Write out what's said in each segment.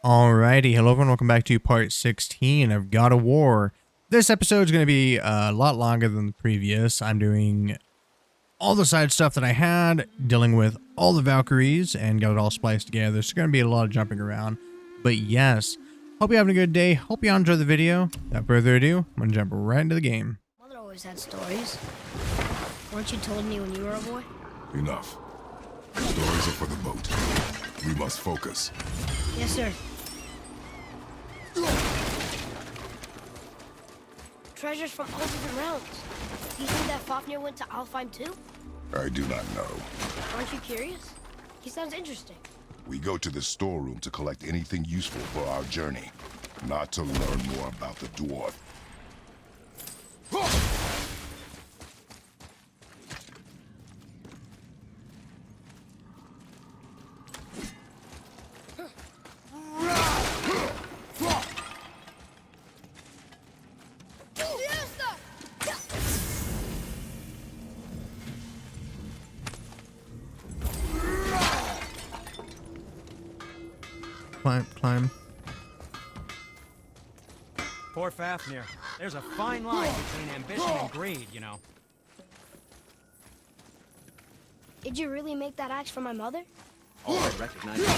Alrighty, hello everyone, welcome back to part 16 of God of War. This episode is going to be a lot longer than the previous. I'm doing all the side stuff that I had, dealing with all the Valkyries, and got it all spliced together. So it's going to be a lot of jumping around. But yes, hope you're having a good day. Hope you all enjoy the video. Without further ado, I'm going to jump right into the game. Mother always had stories. Weren't you told me when you were a boy? Enough. Stories are for the boat. We must focus. Yes, sir. Treasures from all different realms. Do you think that Fafnir went to Alfheim too? I do not know. Aren't you curious? He sounds interesting. We go to the storeroom to collect anything useful for our journey, not to learn more about the dwarf. Climb. Poor Fafnir. There's a fine line between ambition and greed, you know. Did you really make that axe for my mother? Oh, I recognize it.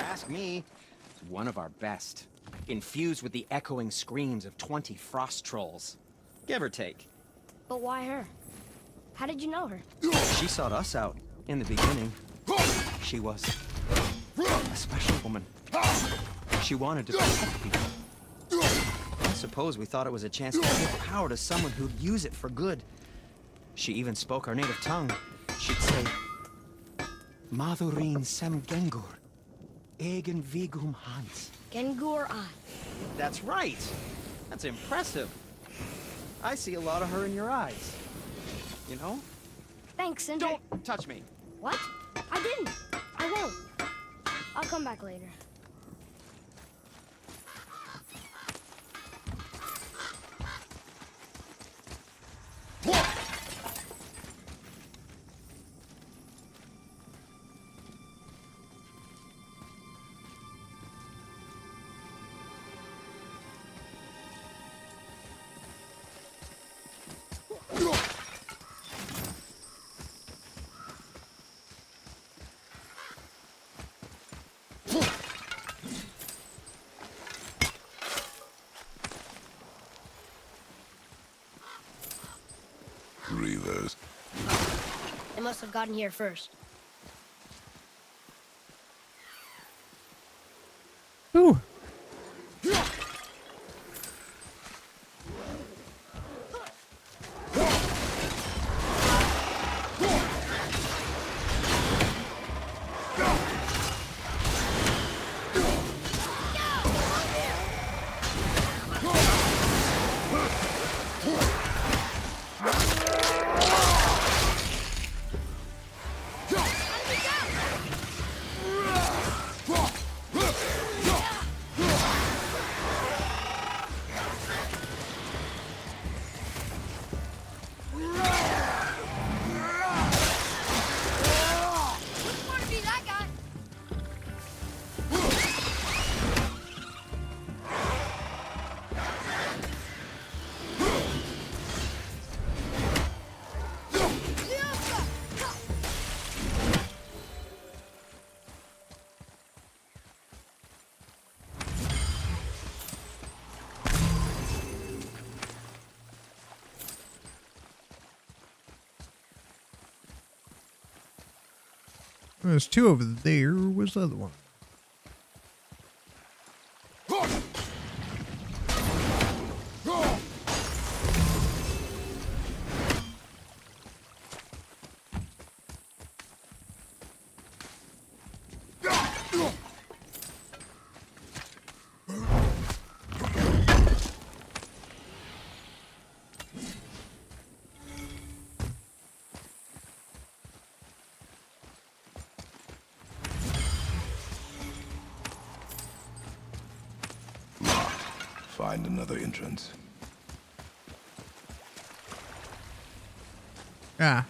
Ask me. It's one of our best. Infused with the echoing screams of 20 frost trolls. Give or take. But why her? How did you know her? She sought us out in the beginning. She was a special woman. She wanted to protect people. I suppose we thought it was a chance to give power to someone who'd use it for good. She even spoke our native tongue. She'd say, Madurin sem Gengur, egen vigum hans. Gengur I. That's right. That's impressive. I see a lot of her in your eyes. You know? Thanks, Sindri. Don't touch me. What? I didn't. I won't. I'll come back later. Reavers. They must have gotten here first. Ooh. There's two over there. Where's the other one? Find another entrance. Ah.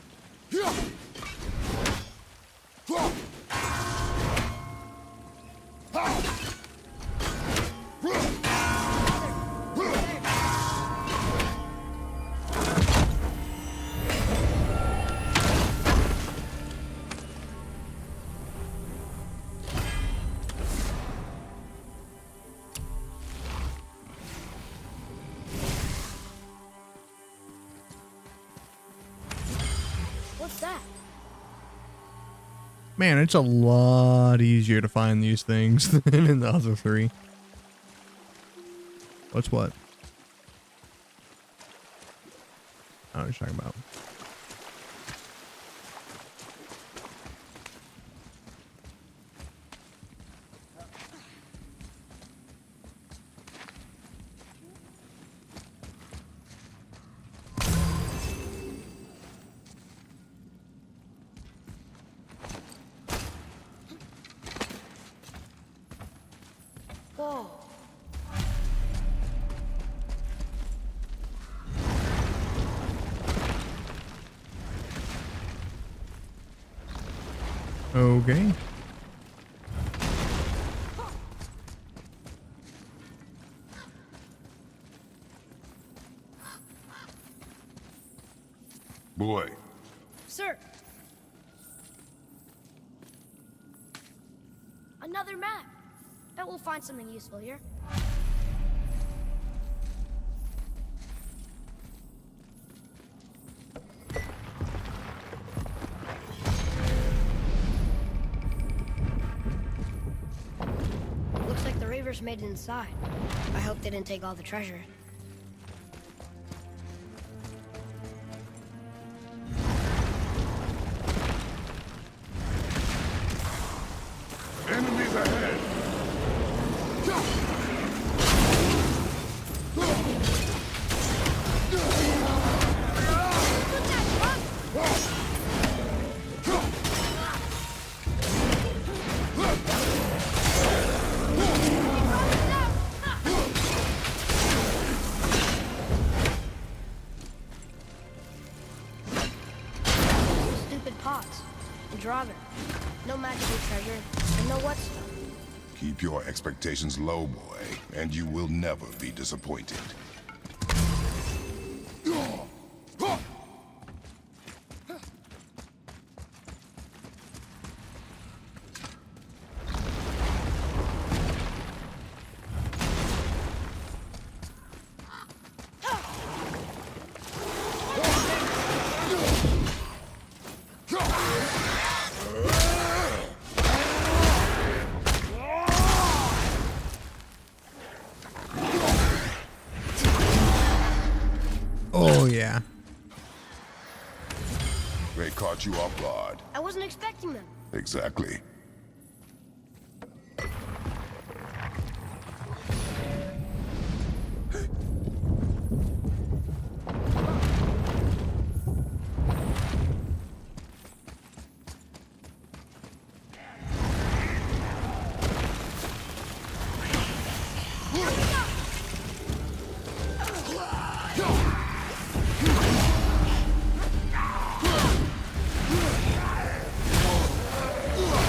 What's that? Man, it's a lot easier to find these things than in the other three. What's what? I don't know what you're talking about. Whoa. Okay. Boy, Sir. Another map. Bet we'll find something useful here. Looks like the Reavers made it inside. I hope they didn't take all the treasure. enemies ahead! Stupid pots. And Draugr. No magical treasure, and no what stuff. Keep your expectations low, boy, and you will never be disappointed. Oh, yeah. They caught you off guard. I wasn't expecting them. Exactly.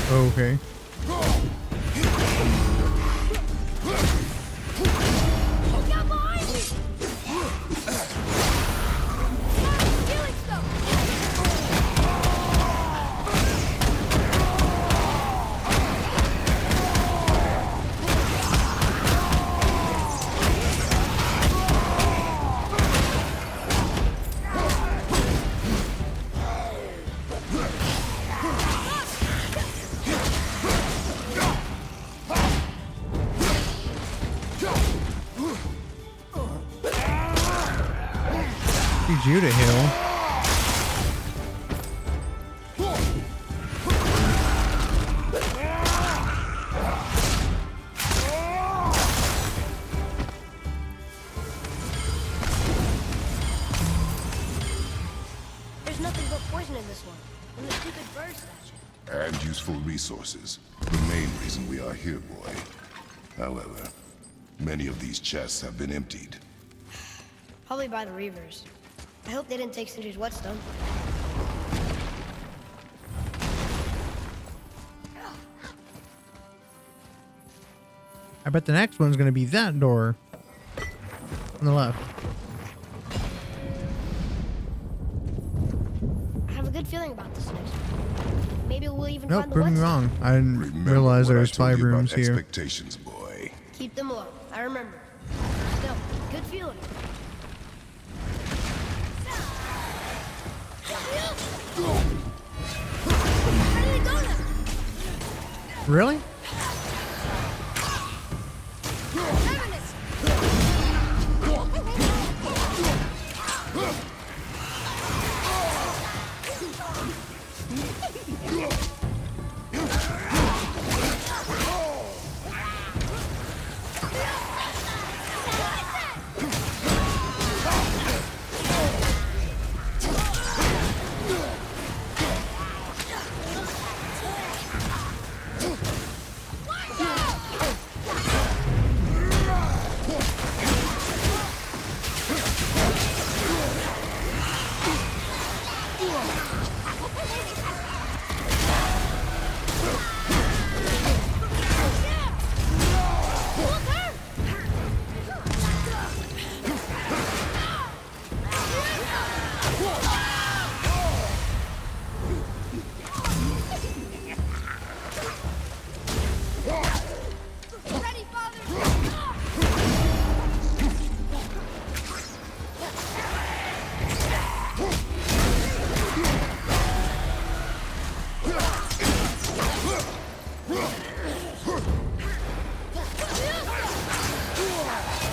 Okay. Look out behind me! Healing stuff! Need you to heal. There's nothing but poison in this one. And the stupid bird statue. And useful resources. The main reason we are here, boy. However, many of these chests have been emptied. Probably by the Reavers. I hope they didn't take Sindri's whetstone. I bet the next one's gonna be that door on the left. I have a good feeling about this next one. Maybe we'll even Nope, find the prove me whetstone. wrong. I didn't Remember realize what there I was told 5 you about rooms here. expectations, boy. Keep them low. I remember. Still, good feeling. Go! Really?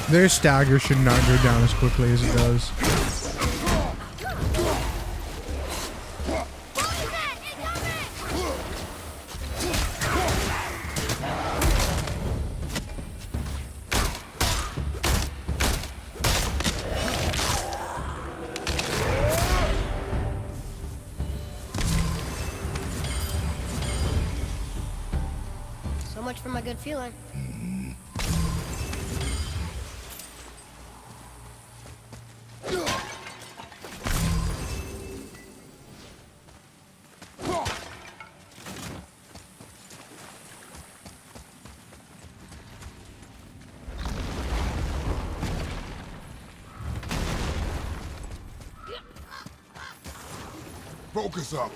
Their stagger should not go down as quickly as it does. So much for my good feeling. Focus up.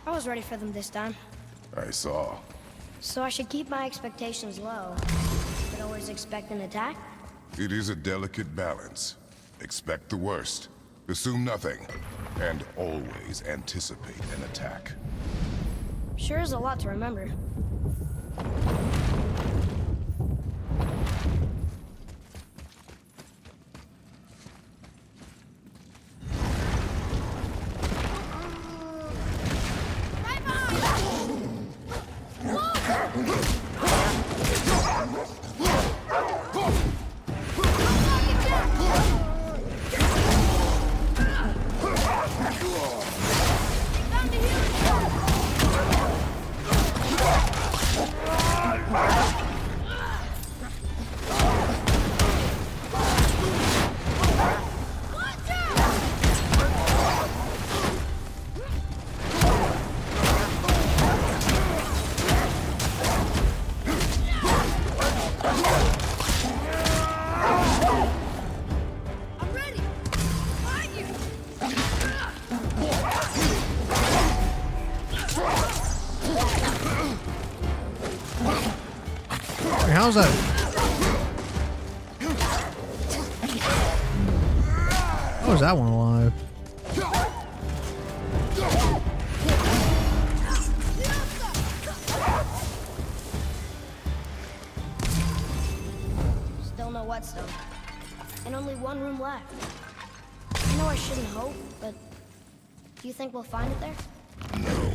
I was ready for them this time. I saw. So I should keep my expectations low, but always expect an attack? It is a delicate balance. Expect the worst, assume nothing, and always anticipate an attack. Sure is a lot to remember. How's that? How is that one alive? Still no whetstone. And only one room left. I know I shouldn't hope, but do you think we'll find it there? No.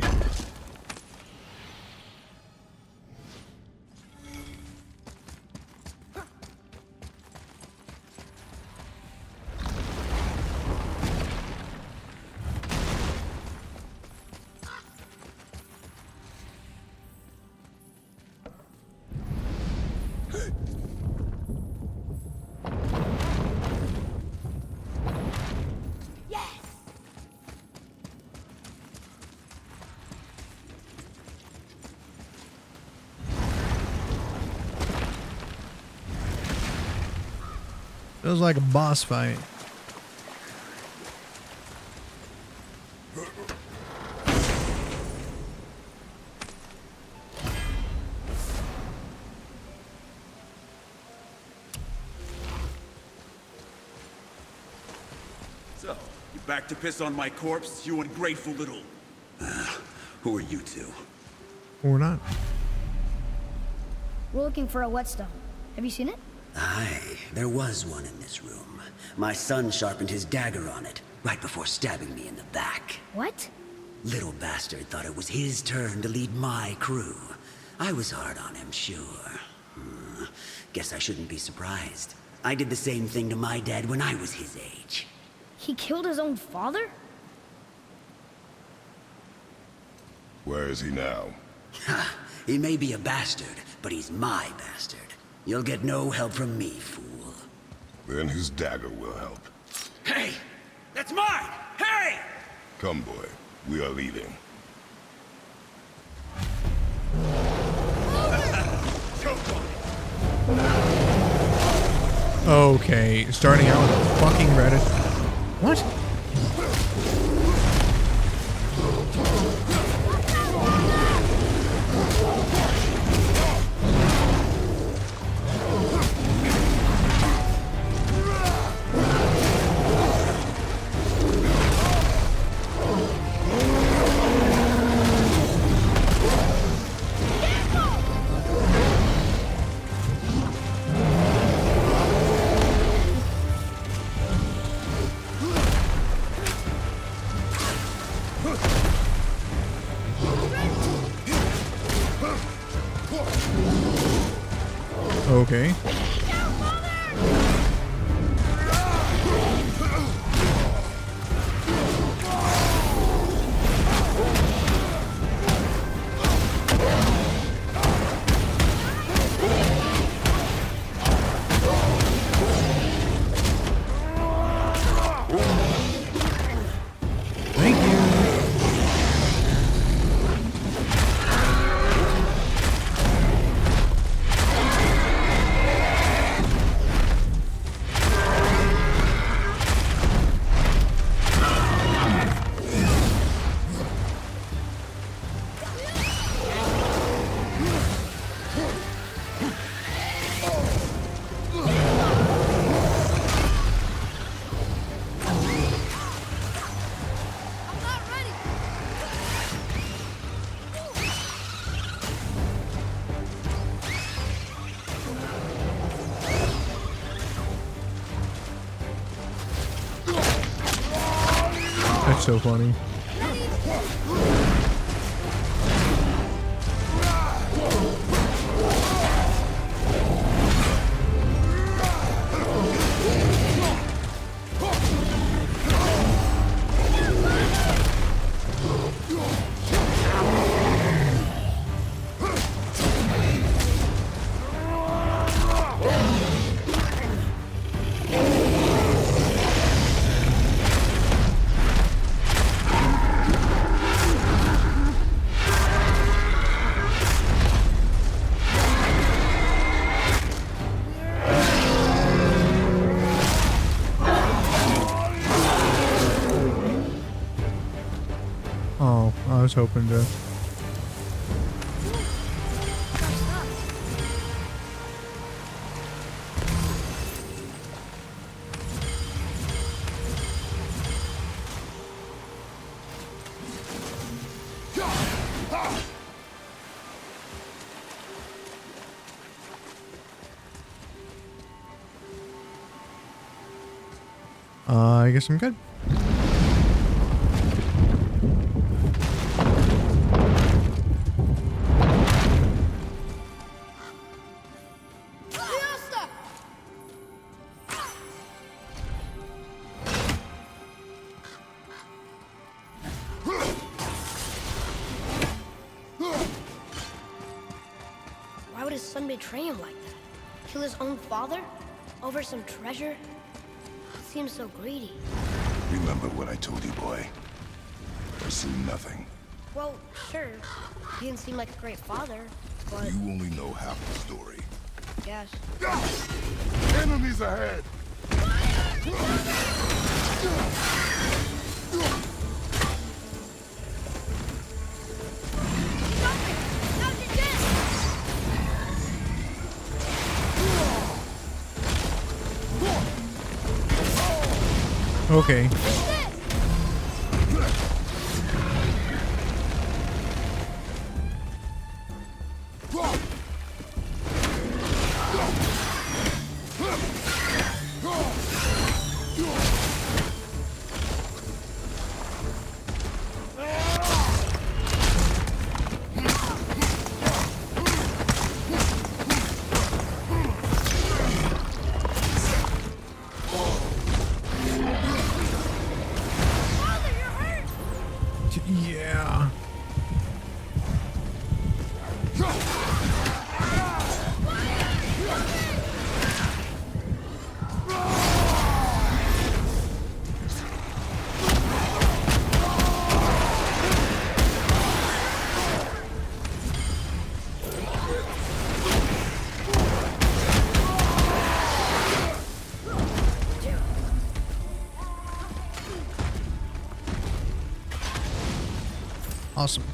Feels like a boss fight. Back to piss on my corpse, you ungrateful little... who are you two? Or not. We're looking for a whetstone. Have you seen it? Aye, there was one in this room. My son sharpened his dagger on it, right before stabbing me in the back. What? Little bastard thought it was his turn to lead my crew. I was hard on him, sure. Guess I shouldn't be surprised. I did the same thing to my dad when I was his age. He killed his own father? Where is he now? Ha! He may be a bastard, but he's my bastard. You'll get no help from me, fool. Then his dagger will help. Hey! That's mine! Hey! Come, boy. We are leaving. Okay, starting out with a fucking Reddit. What? Okay. Thank you. That's so funny. Oh, I was hoping to. I guess I'm good. Why would his son betray him like that? Kill his own father? Over some treasure? Seems so greedy. Remember what I told you, boy. Pursue nothing. Well, sure. He didn't seem like a great father, but You only know half the story. I guess. Enemies ahead! Okay. Yeah. Awesome.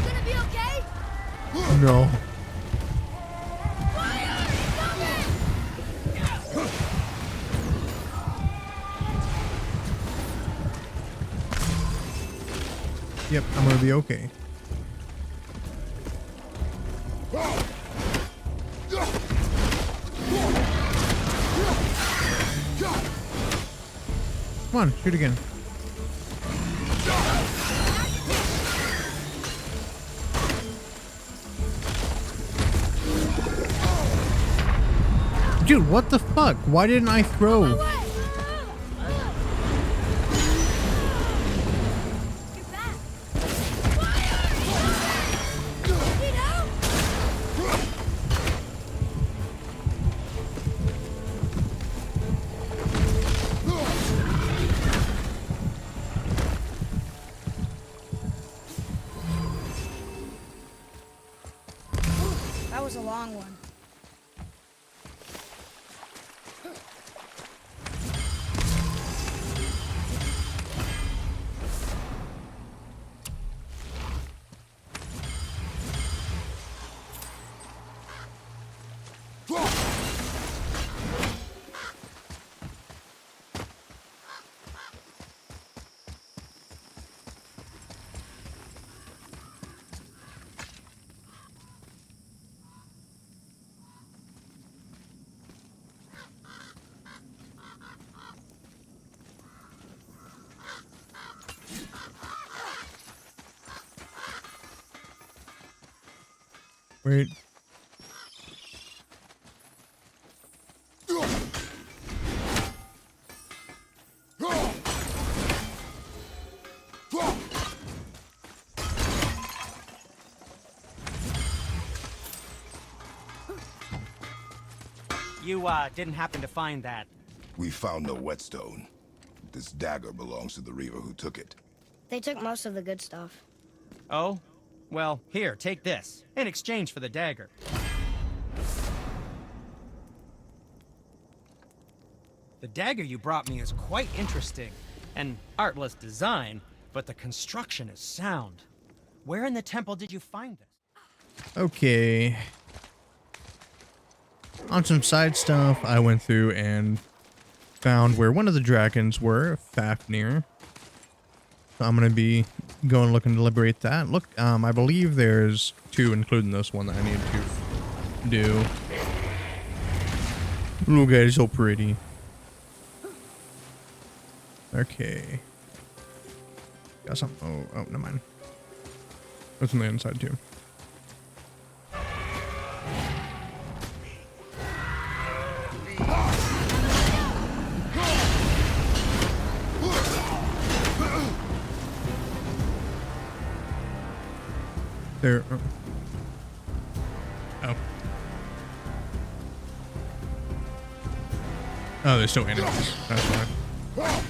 Gonna be okay? No. Yep, I'm gonna be okay. Come on, shoot again. Dude, what the fuck? Why didn't I throw? You're back. Need help? That was a long one. Wait. You, didn't happen to find that. We found no whetstone. This dagger belongs to the Reaver who took it. They took most of the good stuff. Oh? Well, here, take this. In exchange for the dagger. The dagger you brought me is quite interesting. An artless design, but the construction is sound. Where in the temple did you find this? Okay. On some side stuff, I went through and found where one of the dragons were, Fafnir. So I'm going to be going looking to liberate that. Look, I believe there's two, including this one, that I need to do. Little guy is so pretty. Okay. Got some. Oh, never mind. That's on the inside too. There. Oh. Oh, there's still enemies. That's why. Oh.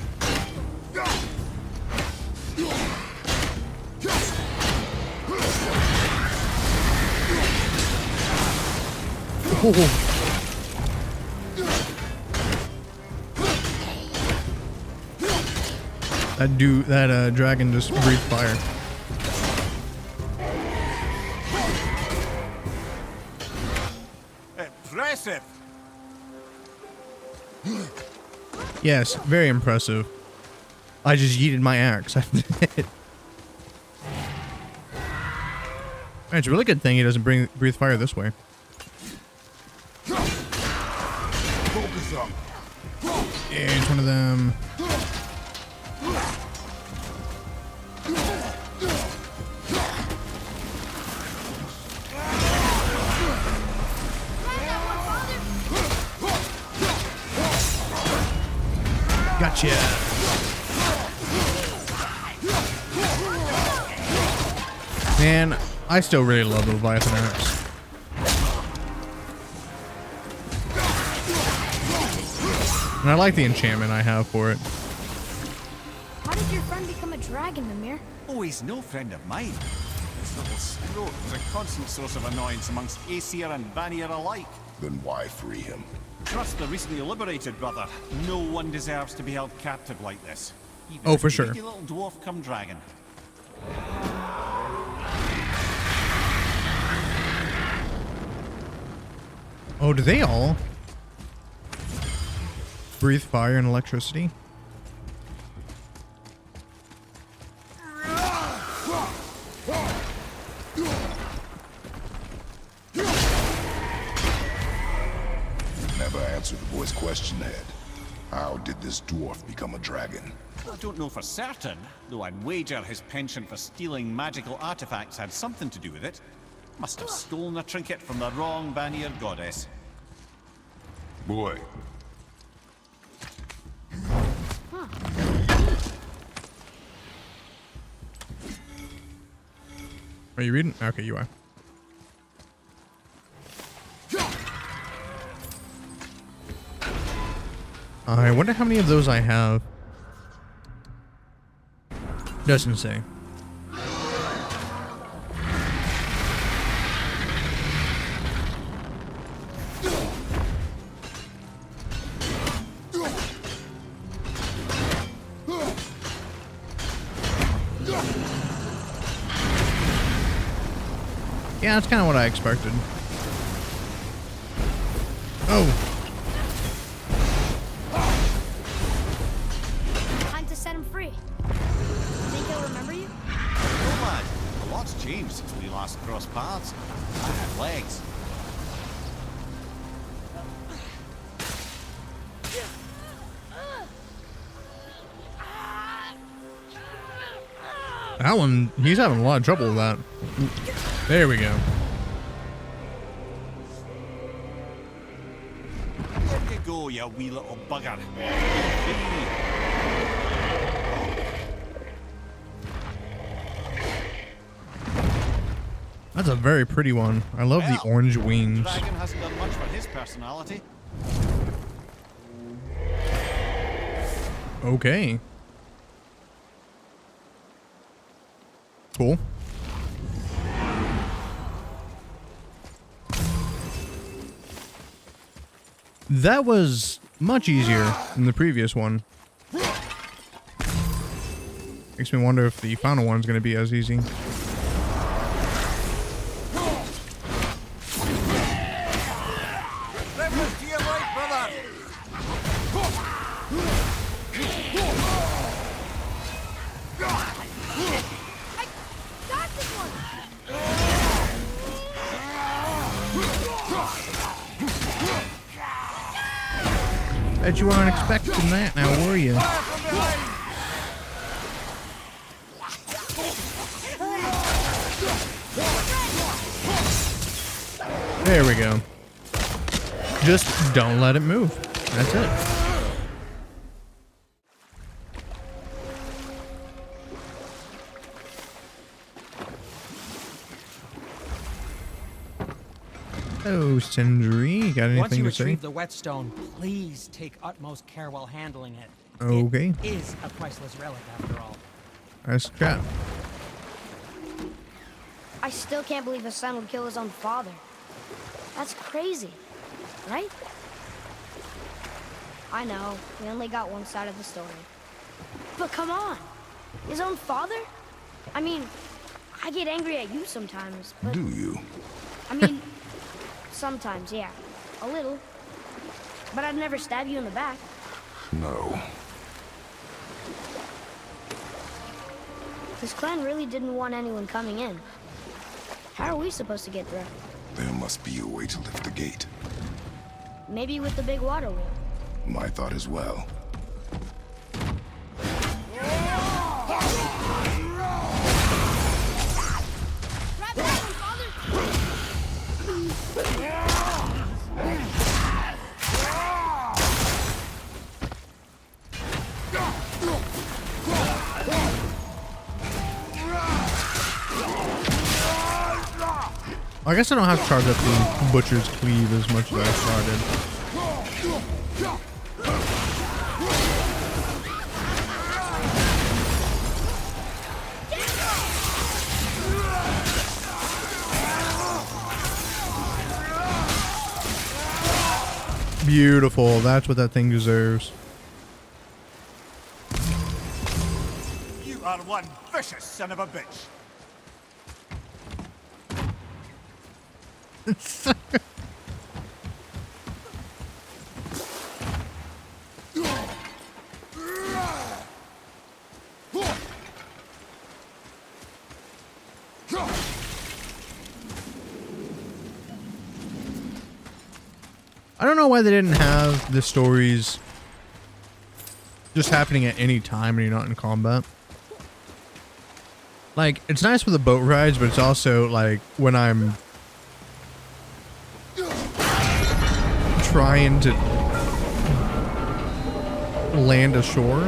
That dragon just breathed fire. Impressive. Yes, very impressive. I just yeeted my axe. It's a really good thing he doesn't breathe fire this way. Focus up. Yeah, it's one of them. Gotcha. Man, I still really love the Leviathan axe. And I like the enchantment I have for it. How did your friend become a dragon, Mimir? Oh, he's no friend of mine. This little scrote was a constant source of annoyance amongst Aesir and Vanir alike. Then why free him? Trust the recently liberated, brother. No one deserves to be held captive like this. Even Oh, if for he's a sure. wee little dwarf come dragon. Oh, do they all breathe fire and electricity? Never answered the boy's question, Head. How did this dwarf become a dragon? I don't know for certain, though I'd wager his penchant for stealing magical artifacts had something to do with it. Must have stolen a trinket from the wrong Vanir goddess. Boy, Are you reading? Okay, you are. I wonder how many of those I have. Doesn't say. Yeah, that's kind of what I expected. Oh. Time to set him free. Think he'll remember you? Oh lad, a lot's changed since we last crossed paths. I had legs. That one, he's having a lot of trouble with that. There we go. There you go, you wee little bugger. That's a very pretty one. I love the Well, orange wings. Dragon hasn't done much for his personality. Okay. Cool. That was much easier than the previous one. Makes me wonder if the final one's going to be as easy. To your right, brother. Got this one! Bet you weren't expecting that now, were you? There we go. Just don't let it move. That's it. Oh, Sindri, got Once anything you to say? retrieve the whetstone, please take utmost care while handling it. Okay. It is a priceless relic, after all. Nice chat. I still can't believe his son would kill his own father. That's crazy, right? I know, we only got one side of the story. But come on, his own father? I mean, I get angry at you sometimes, but do you? I mean, sometimes, yeah, a little. But I'd never stab you in the back. No. This clan really didn't want anyone coming in. How are we supposed to get through? There must be a way to lift the gate. Maybe with the big water wheel. My thought as well. Grab that one, Father! I guess I don't have to charge up the Butcher's Cleave as much as I started. Beautiful. That's what that thing deserves. You are one vicious son of a bitch. I don't know why they didn't have the stories just happening at any time when you're not in combat. Like, it's nice with the boat rides, but it's also like when I'm trying to land ashore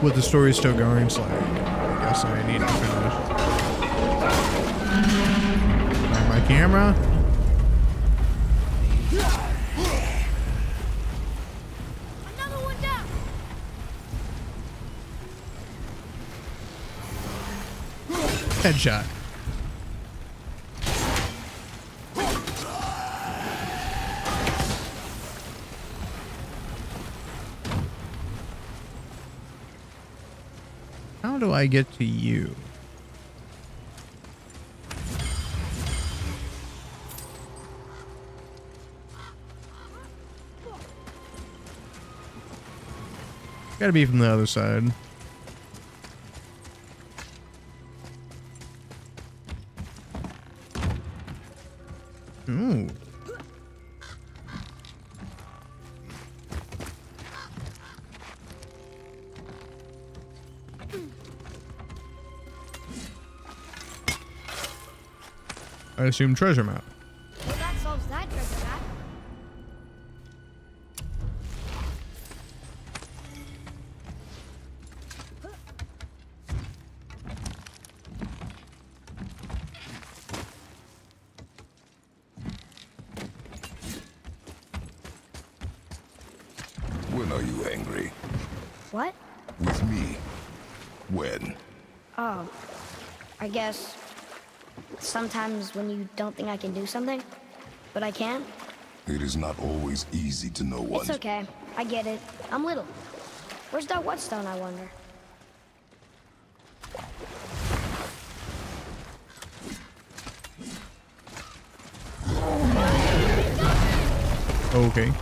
with the story still going. It's like, I guess I need to finish. Find my camera. Another one down! Headshot. How do I get to you? Gotta be from the other side. Ooh. I assume treasure map. Well, that solves that treasure map. When are you angry? What? With me. When? Oh, I guess sometimes when you don't think I can do something, but I can. It is not always easy to know one. It's okay. I get it. I'm little. Where's that whetstone, I wonder? Okay.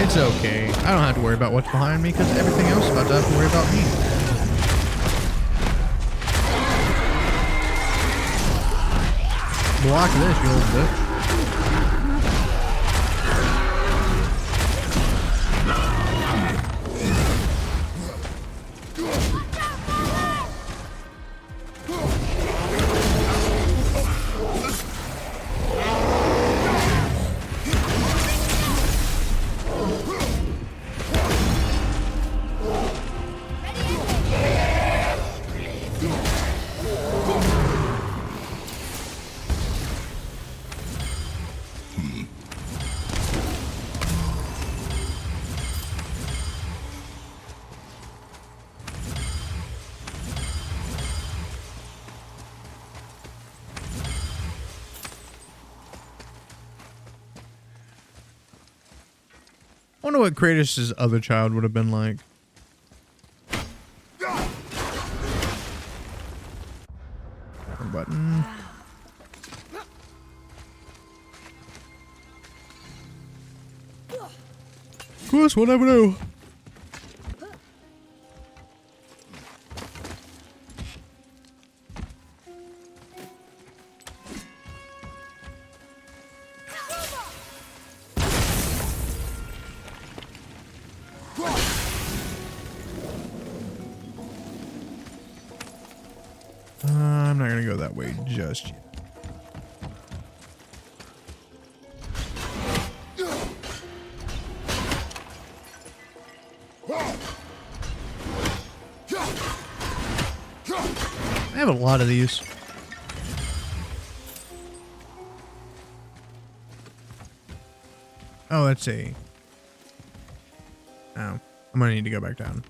It's okay. I don't have to worry about what's behind me because everything else is about to have to worry about me. Block this, you old bitch. I wonder what Kratos' other child would have been like. Button. Of course, we'll never know. I'm not gonna go that way just yet. I have a lot of these. Oh, let's see. Oh, I'm gonna need to go back down.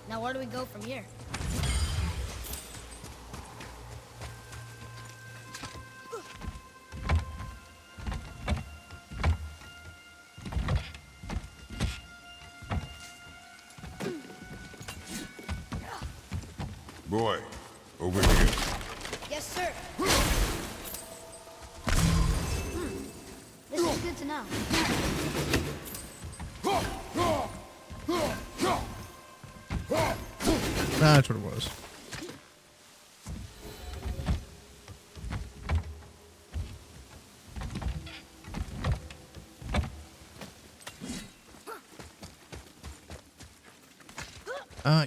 Now where do we go from here? Boy, over here. Yes, sir. This is good to know. That's what it was.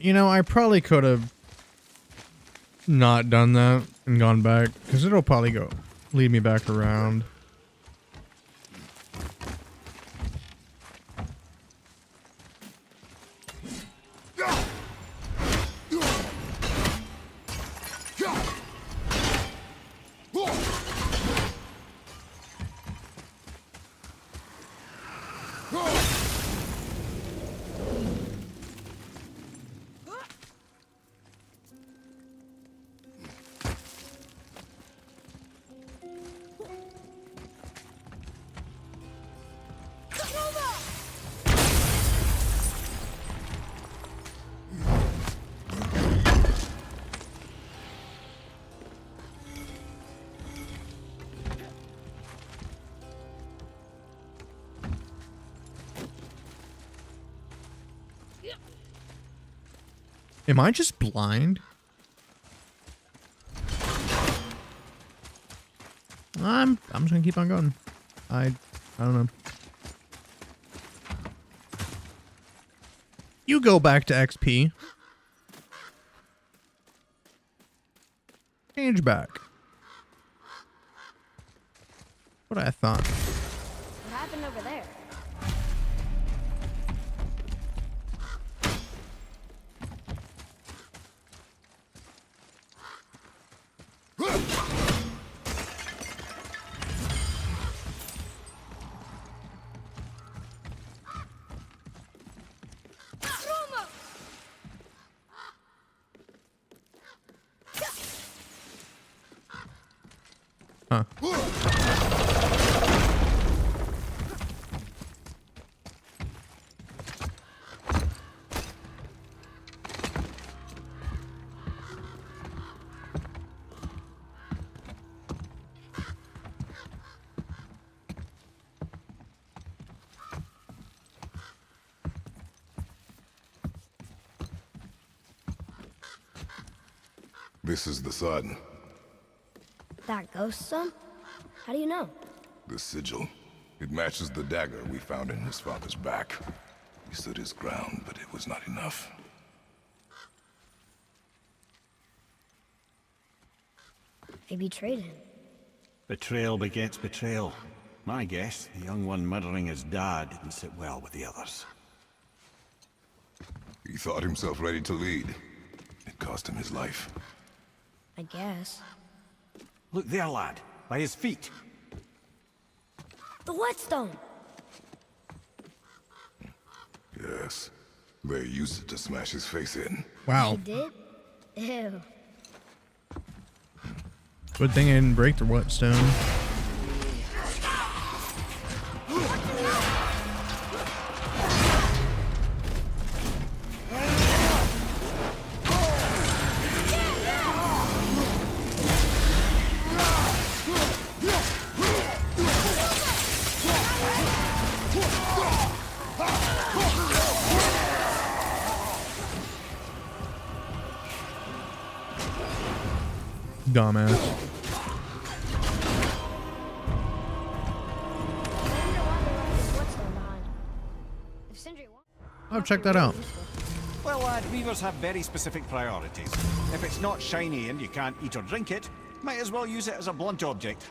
You know, I probably could have not done that and gone back, because it'll probably lead me back around. Am I just blind? I'm just gonna keep on going. I don't know. You go back to XP. Change back. What I thought. What happened over there? Huh. This is the sun. That ghost son? How do you know? The sigil. It matches the dagger we found in his father's back. He stood his ground, but it was not enough. They betrayed him. Betrayal begets betrayal. My guess, the young one murdering his dad didn't sit well with the others. He thought himself ready to lead. It cost him his life. I guess. Look there, lad, by his feet. The whetstone! Yes. They used it to smash his face in. Wow. He did? Ew. Good thing I didn't break the whetstone. Dumbass. Oh, check that out. Well, lad, weavers have very specific priorities. If it's not shiny and you can't eat or drink it, might as well use it as a blunt object.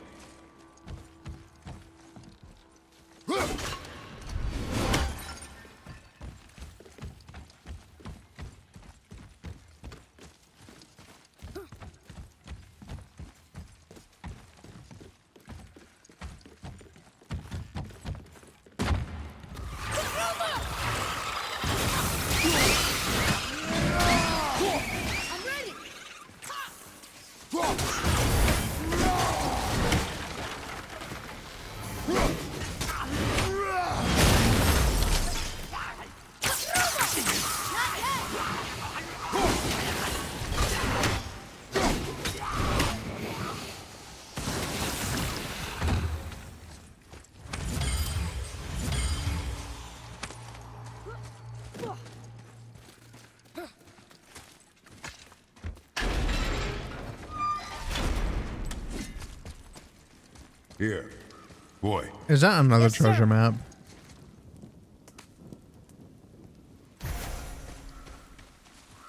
Here. Boy. Is that another Yes, treasure sir. map?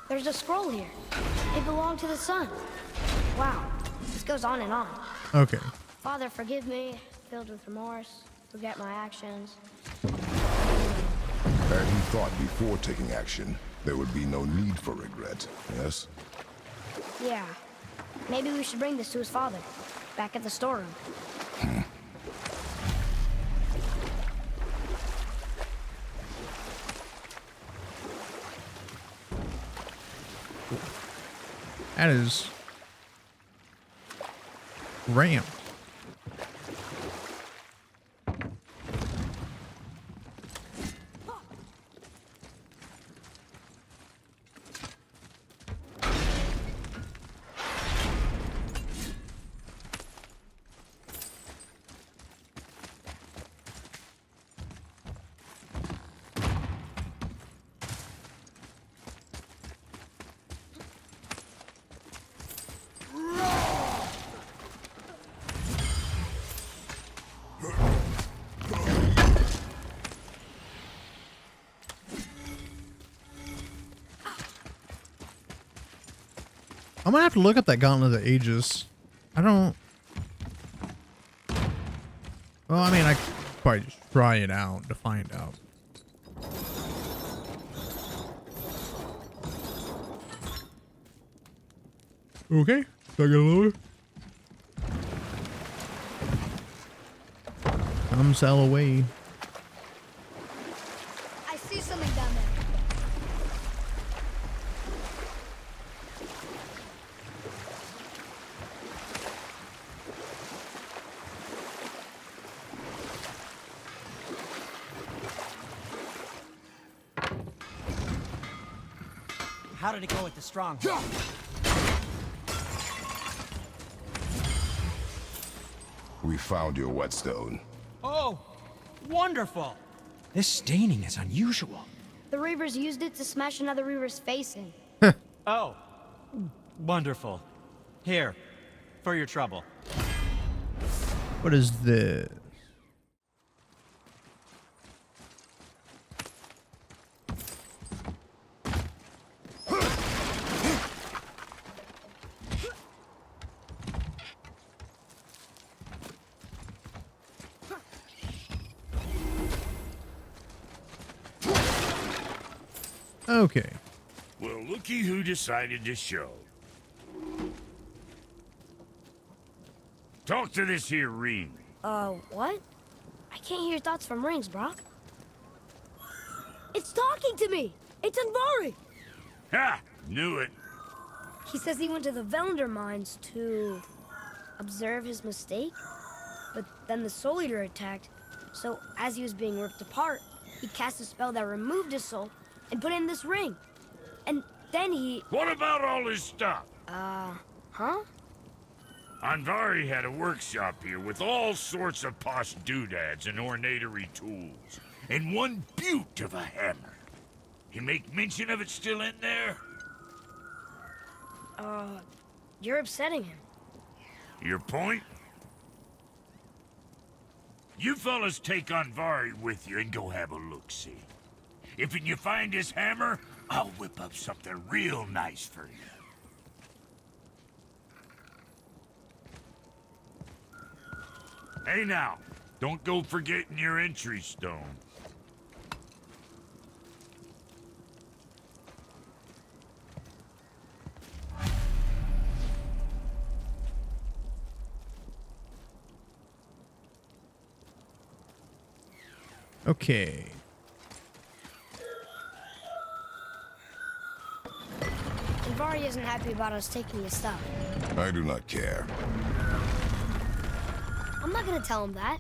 There's a scroll here. It belonged to the sun. Wow. This goes on and on. Okay. Father, forgive me, filled with remorse, forget my actions. And he thought before taking action, there would be no need for regret, yes? Yeah. Maybe we should bring this to his father, back at the storeroom. That is ramp. I'm gonna have to look up that Gauntlet of Ages. I don't. Well, I mean, I could probably just try it out to find out. Okay, take it lower. Come sail away. I see something down there. How did it go with the stronghold? We found your whetstone. Oh, wonderful! This staining is unusual. The Reavers used it to smash another Reaver's face in. Oh, wonderful. Here, for your trouble. What is this? Okay. Well, looky who decided to show. Talk to this here ring. What? I can't hear thoughts from rings, Brock. It's talking to me! It's Andvari! Ha! Knew it. He says he went to the Velander mines to observe his mistake, but then the Soul Eater attacked, so as he was being ripped apart, he cast a spell that removed his soul and put it in this ring. And then he... What about all his stuff? Huh? Andvari had a workshop here with all sorts of posh doodads and ornatery tools, and one beaut of a hammer. You make mention of it still in there? You're upsetting him. Your point? You fellas take Andvari with you and go have a look-see. If you find his hammer, I'll whip up something real nice for you. Hey now, don't go forgetting your entry stone. Okay. Andvari isn't happy about us taking his stuff. I do not care. I'm not gonna tell him that.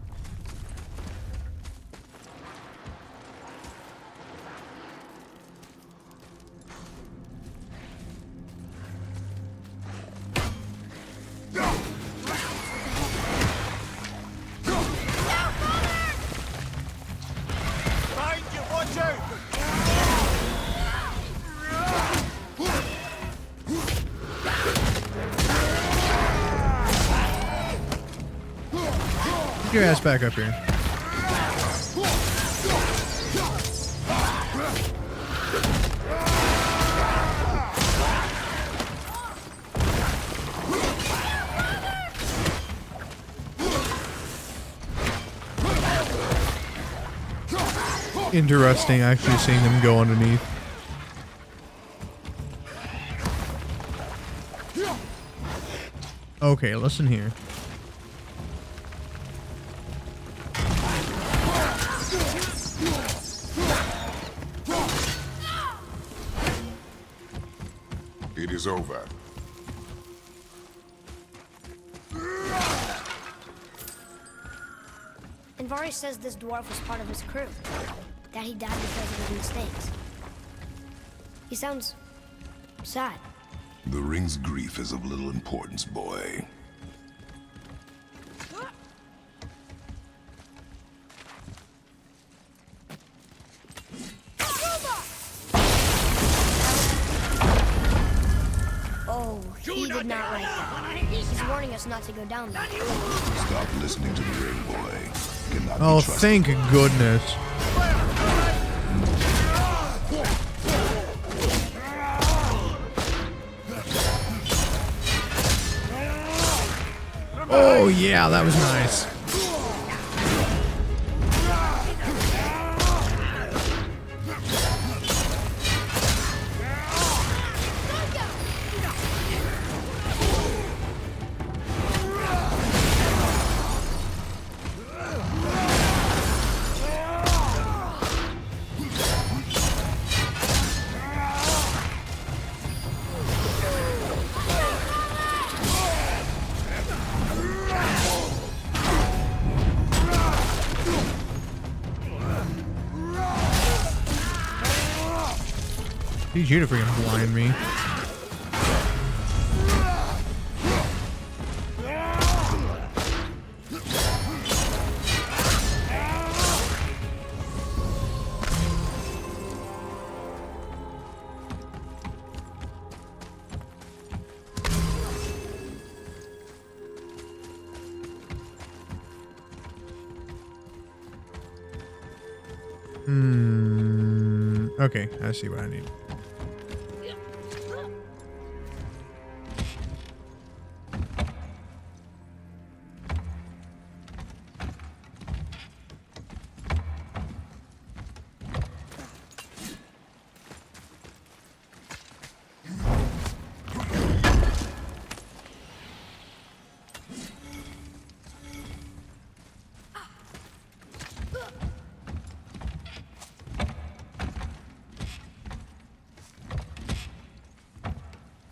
Get your ass back up here. Interesting actually seeing them go underneath. Okay, listen here. It is over. Andvari says this dwarf was part of his crew. That he died because of his mistakes. He sounds sad. The ring's grief is of little importance, boy. Oh, he did not like that. He's warning us not to go down there. Stop listening to the ring, boy. Cannot Oh, be trusted. thank goodness. Oh yeah, that was nice. Need you to freaking blind me. Okay, I see what I need.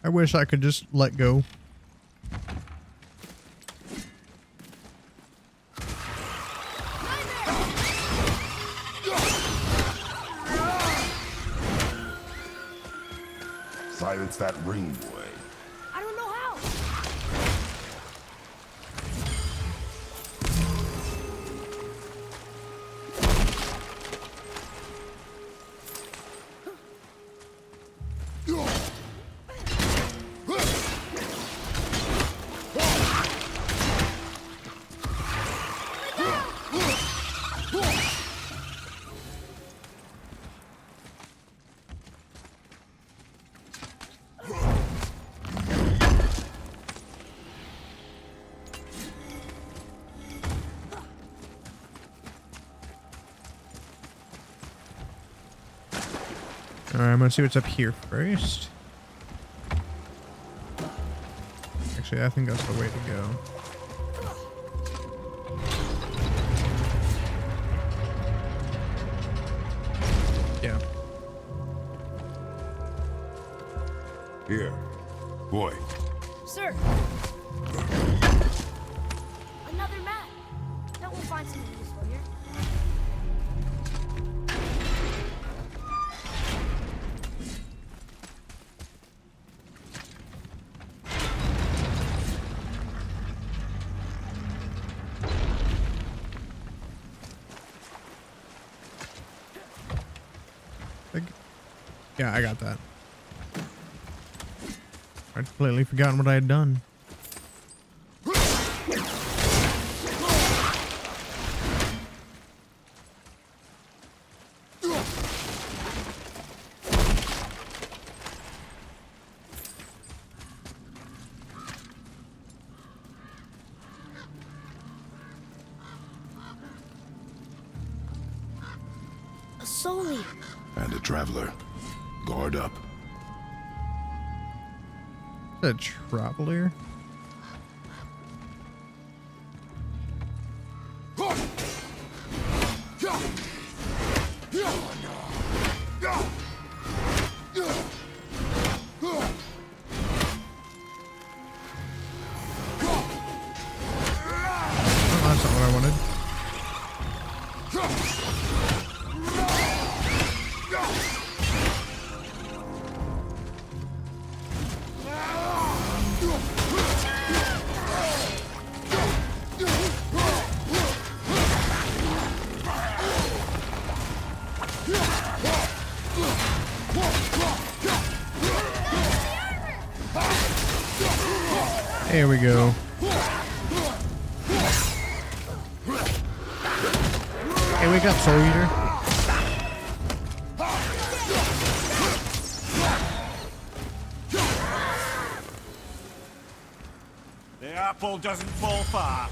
I wish I could just let go. Silence that ring, boy. I don't know how. Alright, I'm gonna see what's up here first. Actually, I think that's the way to go. Yeah. Here. Boy. Sir. Another map. Now we'll find something useful here. Yeah, I got that. I'd completely forgotten what I had done. A soul eater. And a traveler. Guard up. A traveler? Oh, that's not what I wanted. There we go. Hey, wake up, Soul Eater. The apple doesn't fall far.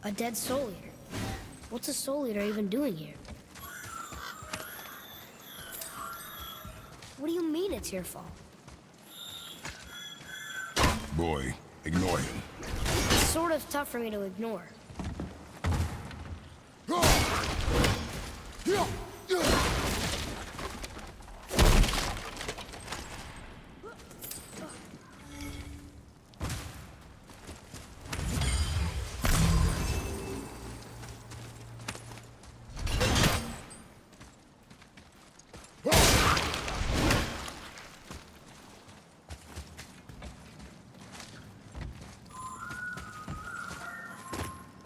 A dead soul eater. What's a soul eater even doing here? What do you mean it's your fault? Boy, ignore him. It's sort of tough for me to ignore.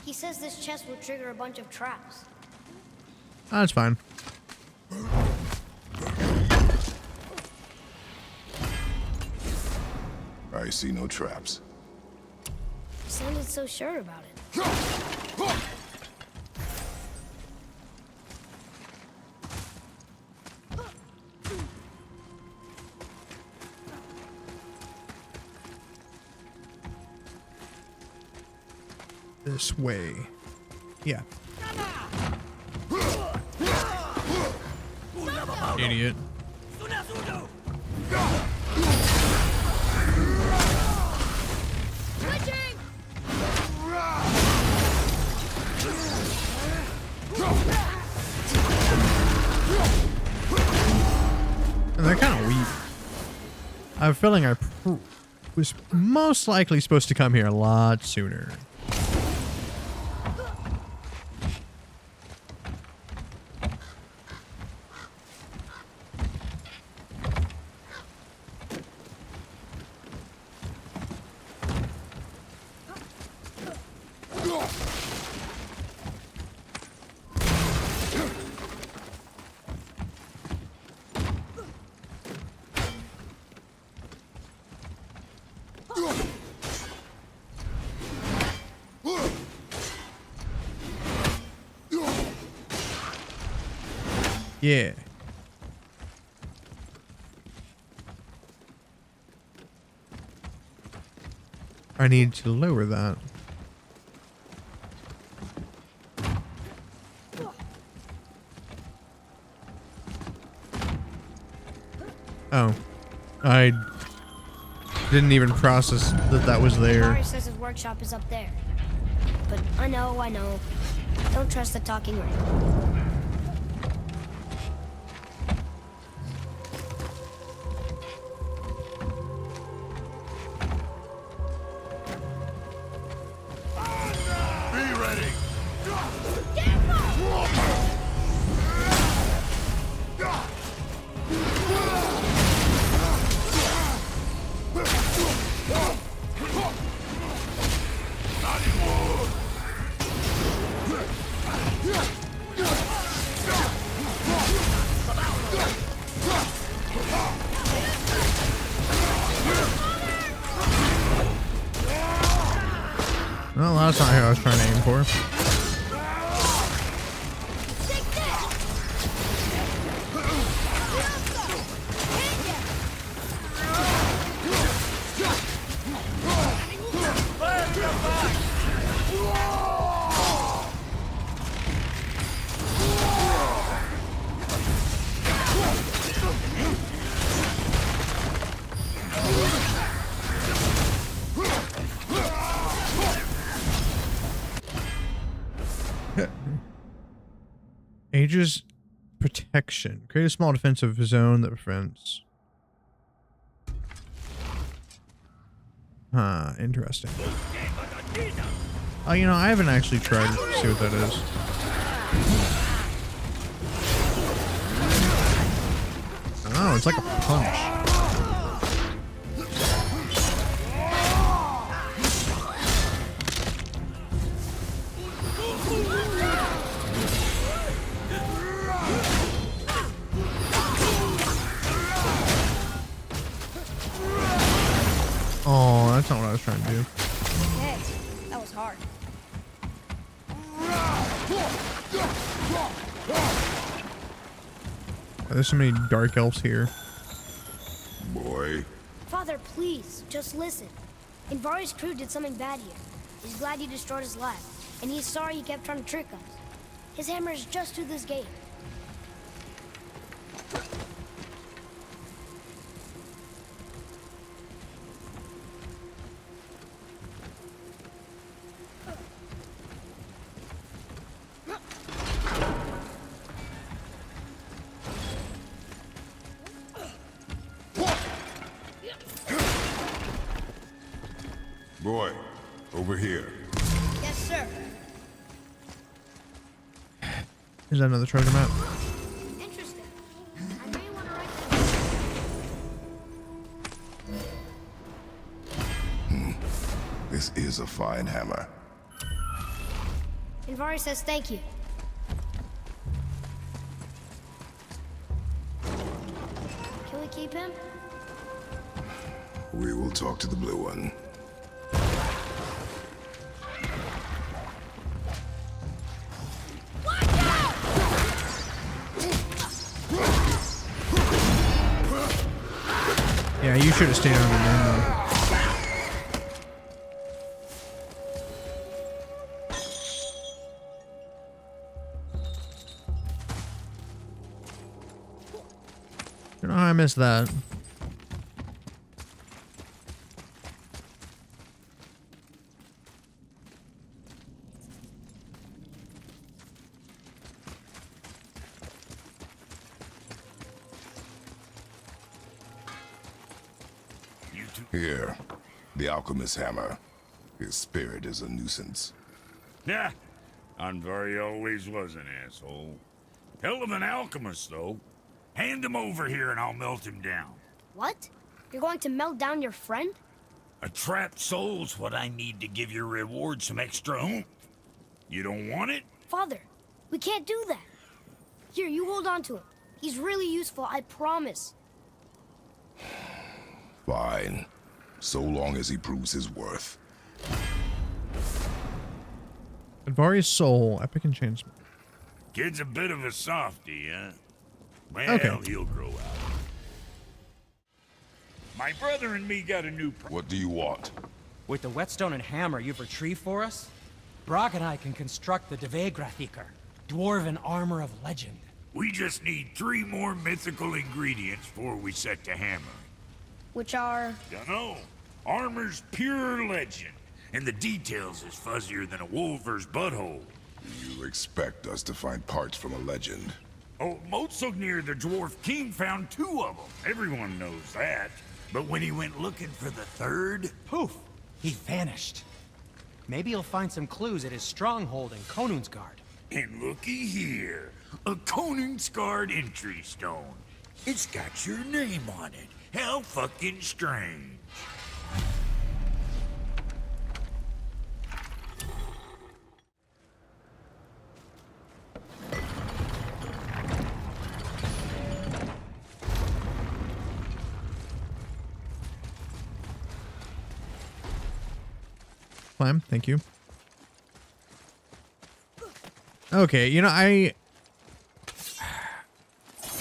He says this chest will trigger a bunch of traps. That's fine. I see no traps. He sounded so sure about it. This way. Yeah. Idiot. have a feeling I was most likely supposed to come here a lot sooner. Yeah. I need to lower that. Oh. I didn't even process that that was there. Mario says his workshop is up there. But I know. Don't trust the talking ring. Well, that's not who I was trying to aim for. Aegis protection. Create a small defensive zone that prevents. Huh, interesting. Oh, you know, I haven't actually tried to see what that is. Oh, it's like a punch. Oh, that's not what I was trying to do. Okay, that was hard. There's so many dark elves here. Boy, Father, please, just listen. Invari's crew did something bad here. He's glad you destroyed his lab, and he's sorry he kept trying to trick us. His hammer is just through this gate. boy, over here. Yes, sir. Is that another treasure map? Interesting. I may want to write that. This is a fine hammer. Invari says thank you. Can we keep him? We will talk to the blue one. Yeah, you should have stayed on the moon though. You know how I missed that. to... Here, the alchemist's hammer. His spirit is a nuisance. Yeah, Andvari always was an asshole. Hell of an alchemist, though. Hand him over here and I'll melt him down. What? You're going to melt down your friend? A trapped soul's what I need to give your reward some extra oomph. You don't want it? Father, we can't do that. Here, you hold on to him. He's really useful, I promise. Fine. So long as he proves his worth. Andvari's soul, epic enchantment. Kid's a bit of a softie, huh? Well, Okay. he'll grow out. My brother and me got a new... What do you want? With the whetstone and hammer you've retrieved for us, Brock and I can construct the Dvegrathikar, dwarven armor of legend. We just need 3 more mythical ingredients before we set to hammer. Which are... Dunno. Armor's pure legend, and the details is fuzzier than a wolver's butthole. You expect us to find parts from a legend? Oh, Motsognir the Dwarf King found 2 of them. Everyone knows that. But when he went looking for the 3rd... Poof! He vanished. Maybe he'll find some clues at his stronghold in Konunsgard. And looky here, a Koningsgard entry stone. It's got your name on it. How fucking strange. Climb, thank you. Okay, you know, I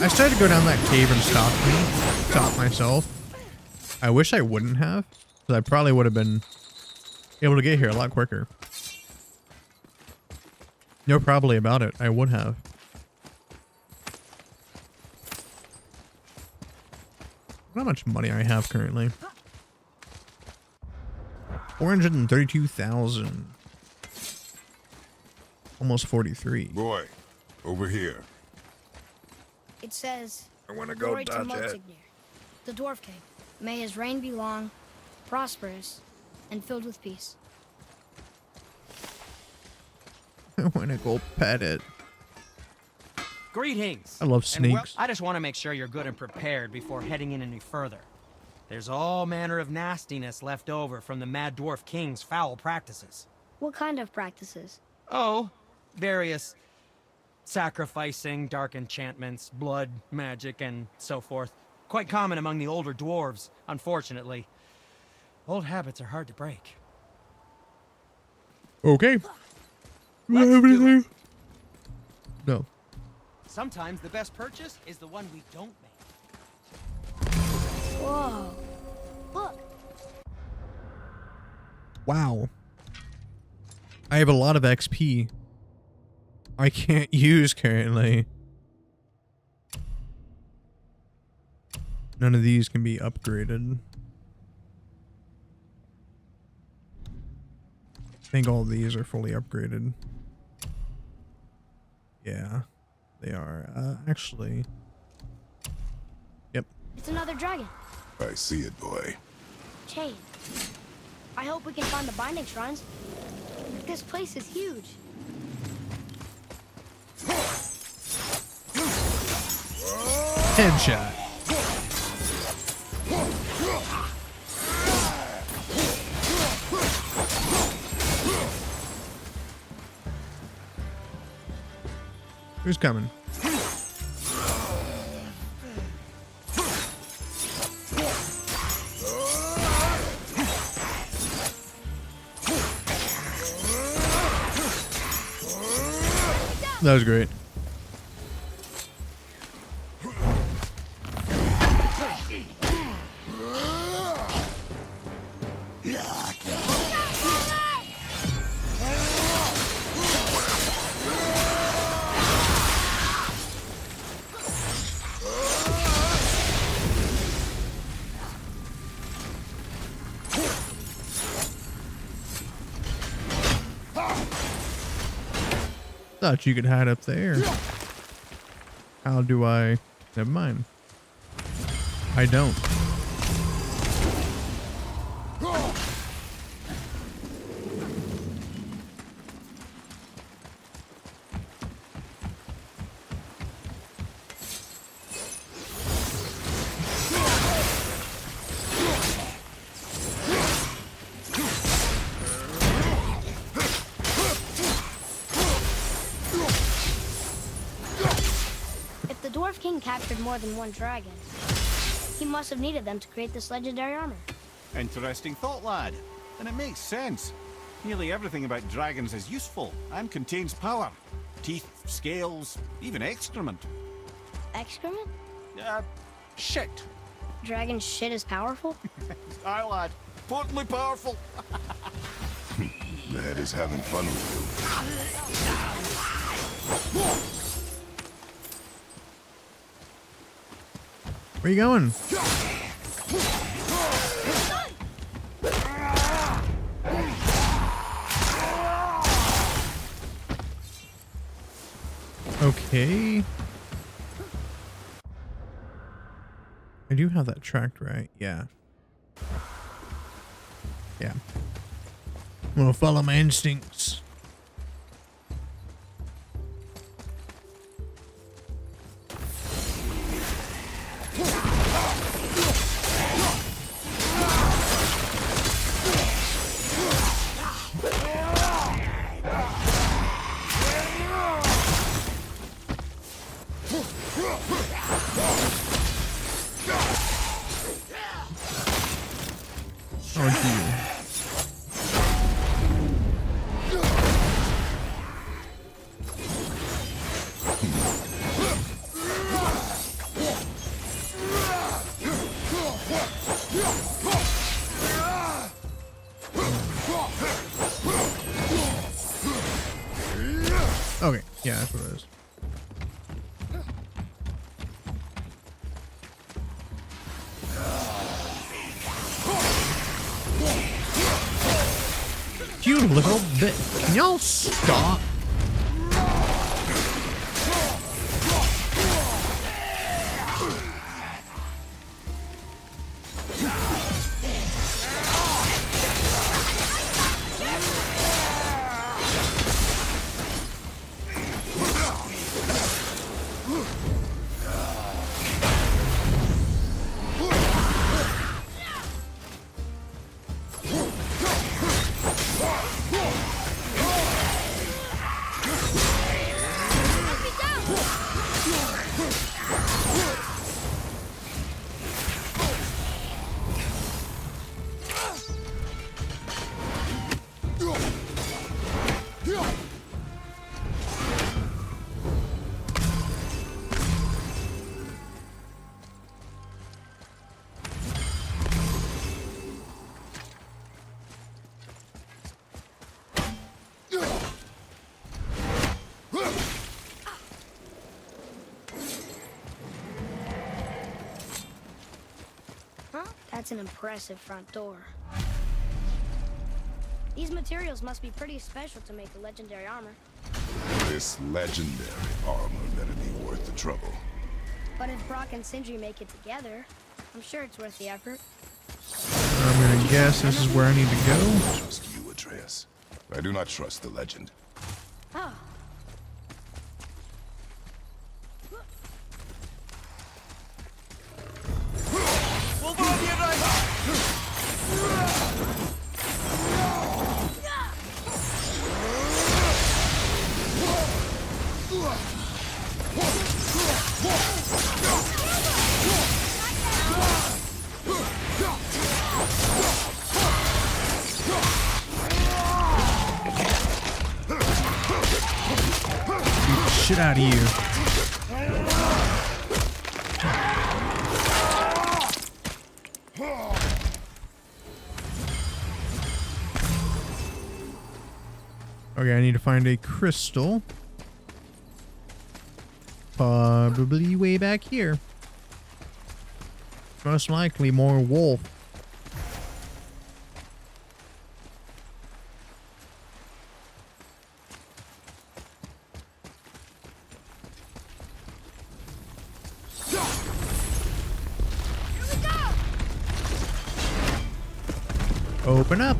started to go down that cave and stop myself. I wish I wouldn't have, because I probably would have been able to get here a lot quicker. No, probably about it. I would have. How much money I have currently? 432,000. Almost 43. Boy, over here. It says... I want to Glory to Motsognir, the Dwarf King. May his reign be long, prosperous, and filled with peace. I want to go pet it. Greetings! I love And snakes. I just want to make sure you're good and prepared before heading in any further. There's all manner of nastiness left over from the Mad Dwarf King's foul practices. What kind of practices? Oh, various sacrificing, dark enchantments, blood, magic, and so forth. Quite common among the older dwarves, unfortunately. Old habits are hard to break. Okay. Let's do Everything. No. Sometimes the best purchase is the one we don't make. Whoa. Look. Wow. I have a lot of XP. I can't use currently. None of these can be upgraded. I think all these are fully upgraded. Yeah, they are. Actually. Yep. It's another dragon. I see it, boy. Chain. I hope we can find the binding shrines. This place is huge. Headshot. Who's coming? That was great. Thought you could hide up there. How do I? Never mind. I don't. Dwarf King captured more than one dragon. He must have needed them to create this legendary armor. Interesting thought, lad. And it makes sense. Nearly everything about dragons is useful and contains power. Teeth, scales, even excrement. Excrement? Shit. Dragon shit is powerful? Aye, lad. Potently powerful. The head is having fun with Where you going? Okay. I do have that tracked right. Yeah. Yeah. I'm gonna follow my instincts. Okay, yeah, that's what it is. You little bit. Can y'all stop? That's an impressive front door. These materials must be pretty special to make a legendary armor. This legendary armor better be worth the trouble. But if Brock and Sindri make it together, I'm sure it's worth the effort. I'm gonna guess this is where I need to go. Trust you, Atreus. I do not trust the legend. Oh. Shit out of you. Okay, I need to find a crystal. Probably way back here. Most likely more wolf. Open up.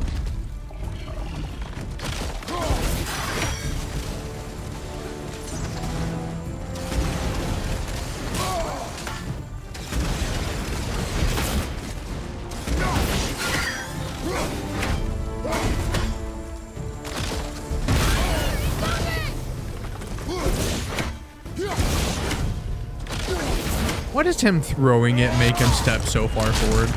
Why does him throwing it make him step so far forward?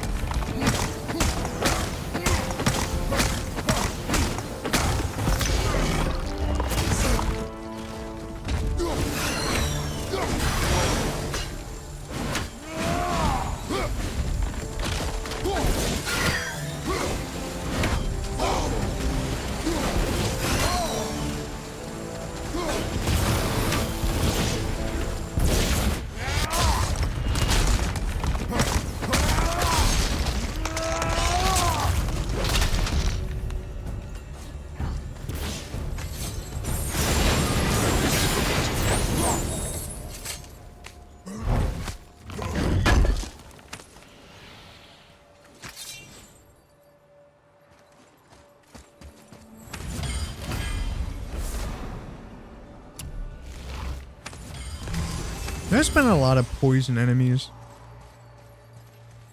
There's been a lot of poison enemies.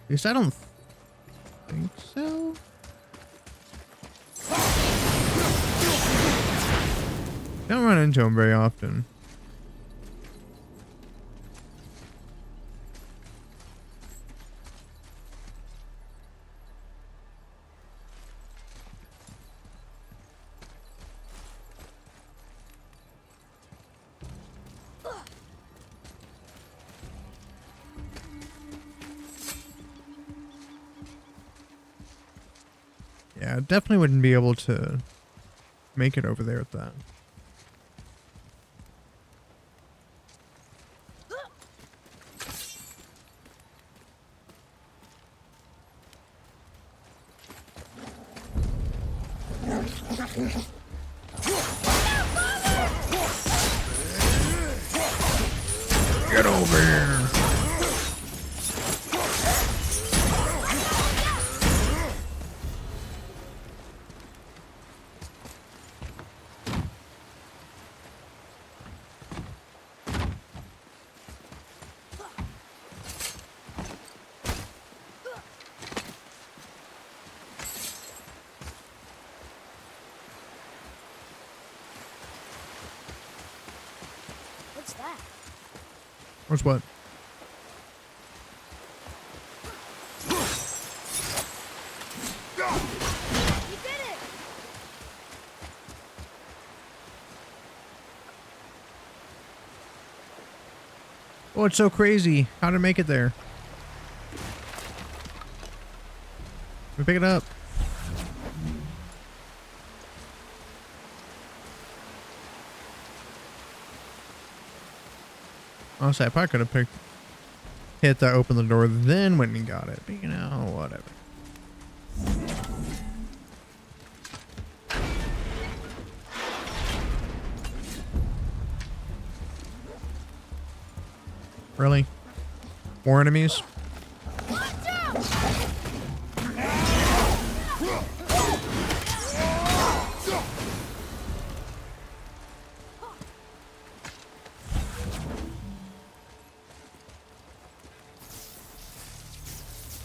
At least I don't think so. Don't run into them very often. Yeah, definitely wouldn't be able to make it over there with that. Get over here. What's that? What's what? You did it! Oh, it's so crazy. How to make it there? Let me pick it up. Honestly, I probably could have hit that, opened the door, then went and got it. But, you know, whatever. Really? More enemies?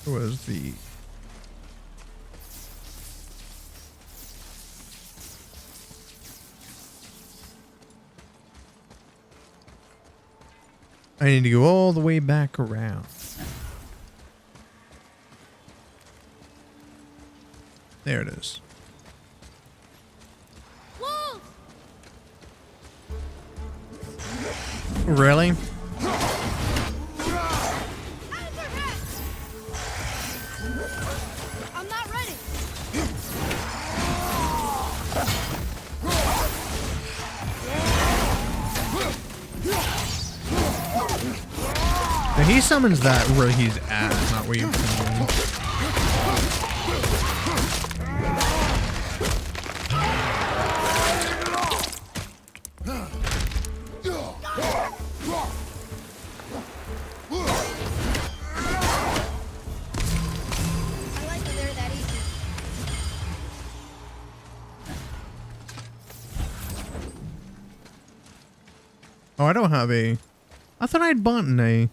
Where was the... I need to go all the way back around. There it is. Wolves! Really? I'm not ready. Now he summons that where he's at, not where you're from. I like when they're that easy. Oh, I don't have a... I thought I'd bought a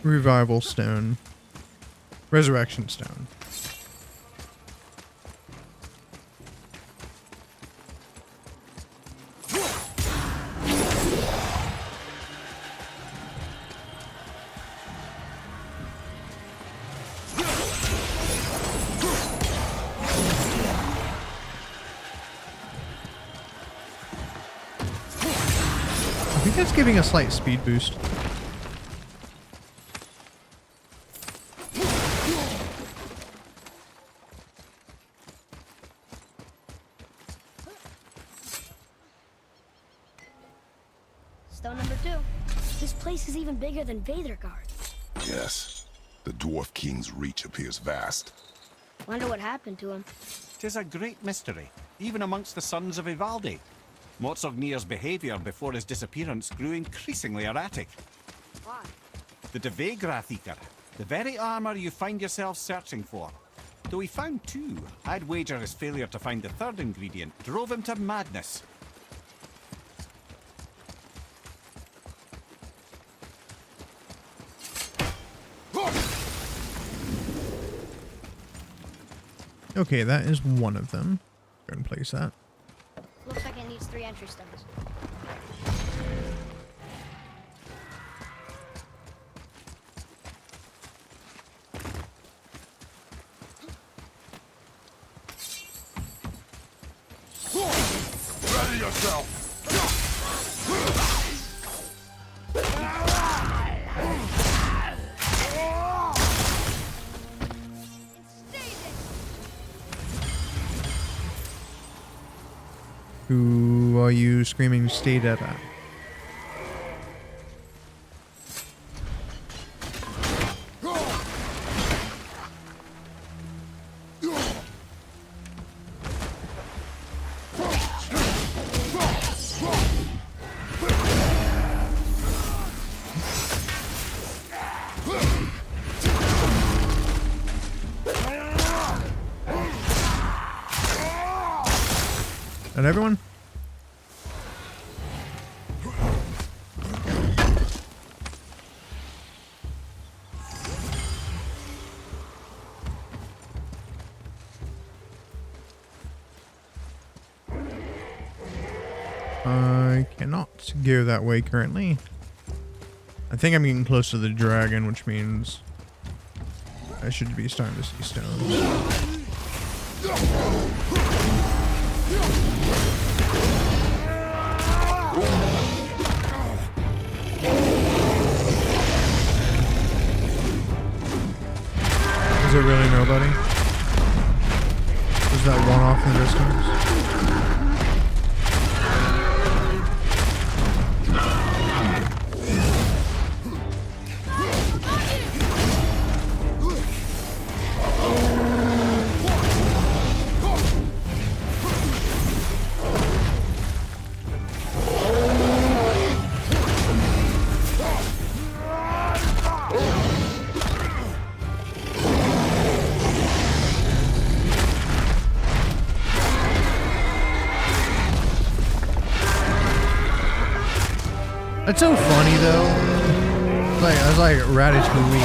revival stone. Resurrection stone. think that's giving a slight speed boost. Stone number 2. This place is even bigger than Vadergard. Yes. The Dwarf King's reach appears vast. Wonder what happened to him. 'Tis a great mystery, even amongst the sons of Ivaldi. Motsognir's behavior before his disappearance grew increasingly erratic. Why? The Devegrath Eater, the very armor you find yourself searching for. Though he found 2, I'd wager his failure to find the 3rd ingredient drove him to madness. Okay, that is one of them. Go and place that. Looks like it needs 3 entry stones. Ready yourself! Who are you screaming stay dead at? Not everyone? I cannot go that way currently. I think I'm getting close to the dragon, which means I should be starting to see stones. Is it really nobody? Is that one off in the distance? That's so funny though. It's like Ratatouille.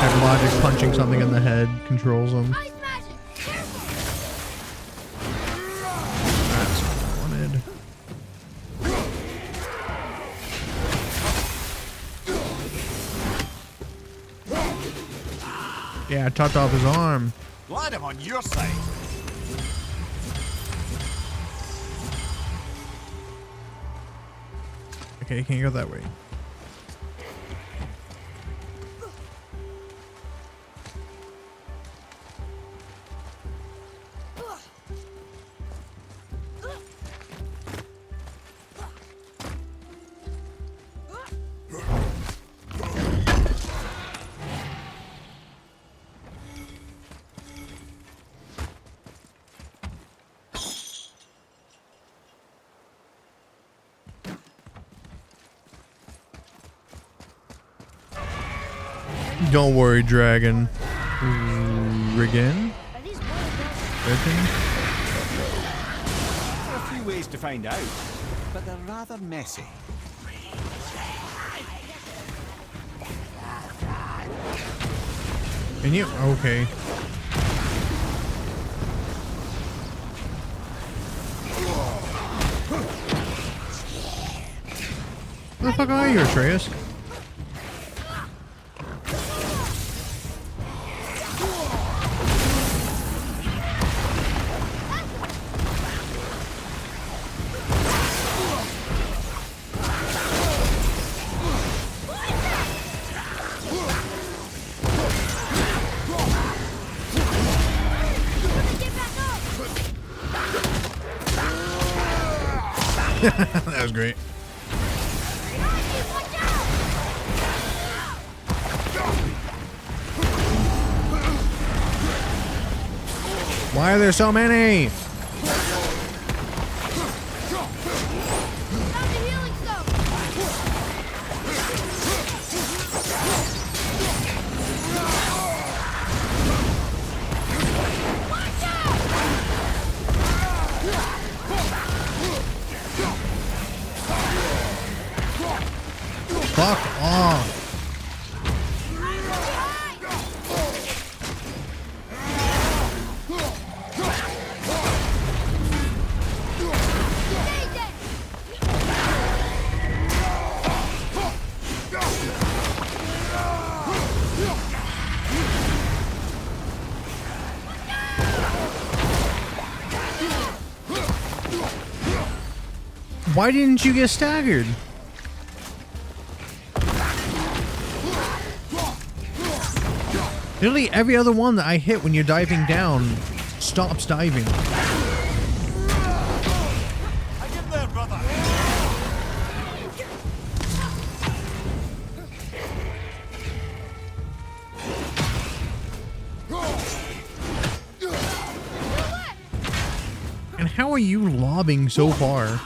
Have Logic punching something in the head controls them. Ice magic! Careful! That's what I wanted. Yeah, I chopped off his arm. Glad I'm on your side. Okay, you can't go that way. Don't worry, dragon. Riggin? Are these water Riggin? There are a few ways to find out, but they're rather messy. Can you? Okay. Where the fuck are you, Atreus? That was great. Why are there so many? Fuck off. Why didn't you get staggered? Literally every other one that I hit when you're diving down stops diving. I get there, brother. And how are you lobbing so far?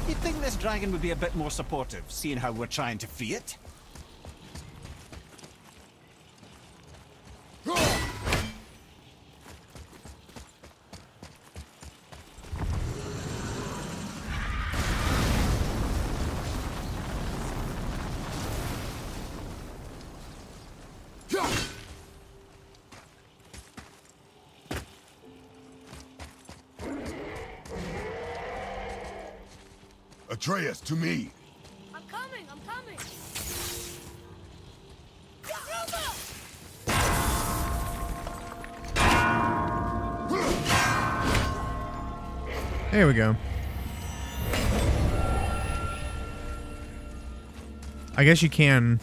You'd think this dragon would be a bit more supportive, seeing how we're trying to free it. Atreus, to me. I'm coming, I'm coming. There we go. I guess you can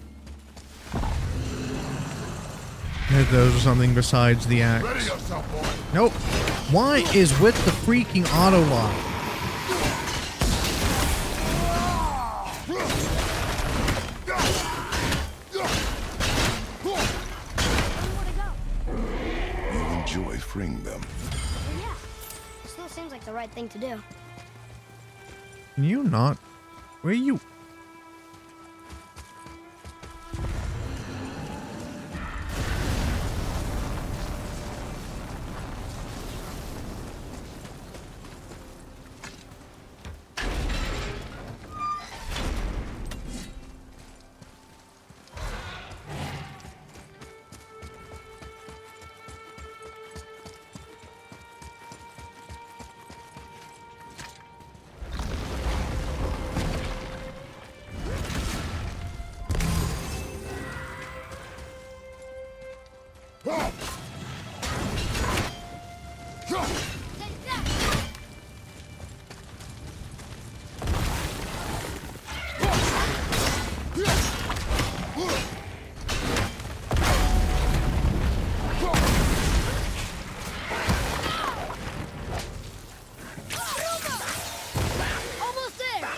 hit those or something besides the axe. Ready yourself, boy. Nope. Why is with the freaking auto lock? You enjoy freeing them. Yeah, still seems like the right thing to do. Can you not? Where are you? Almost there.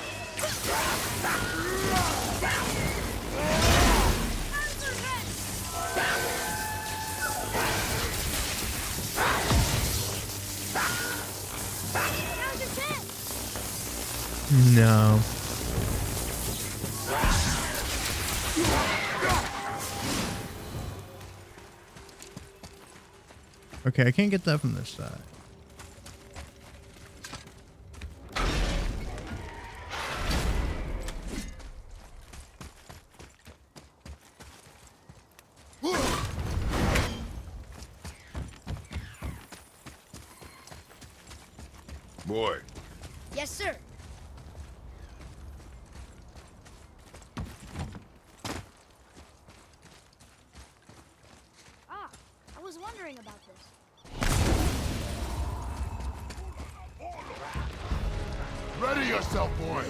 Now's your chance. No. Okay, I can't get that from this side. Boy, Yes, sir. Ah, I was wondering about this. Ready yourself, boy.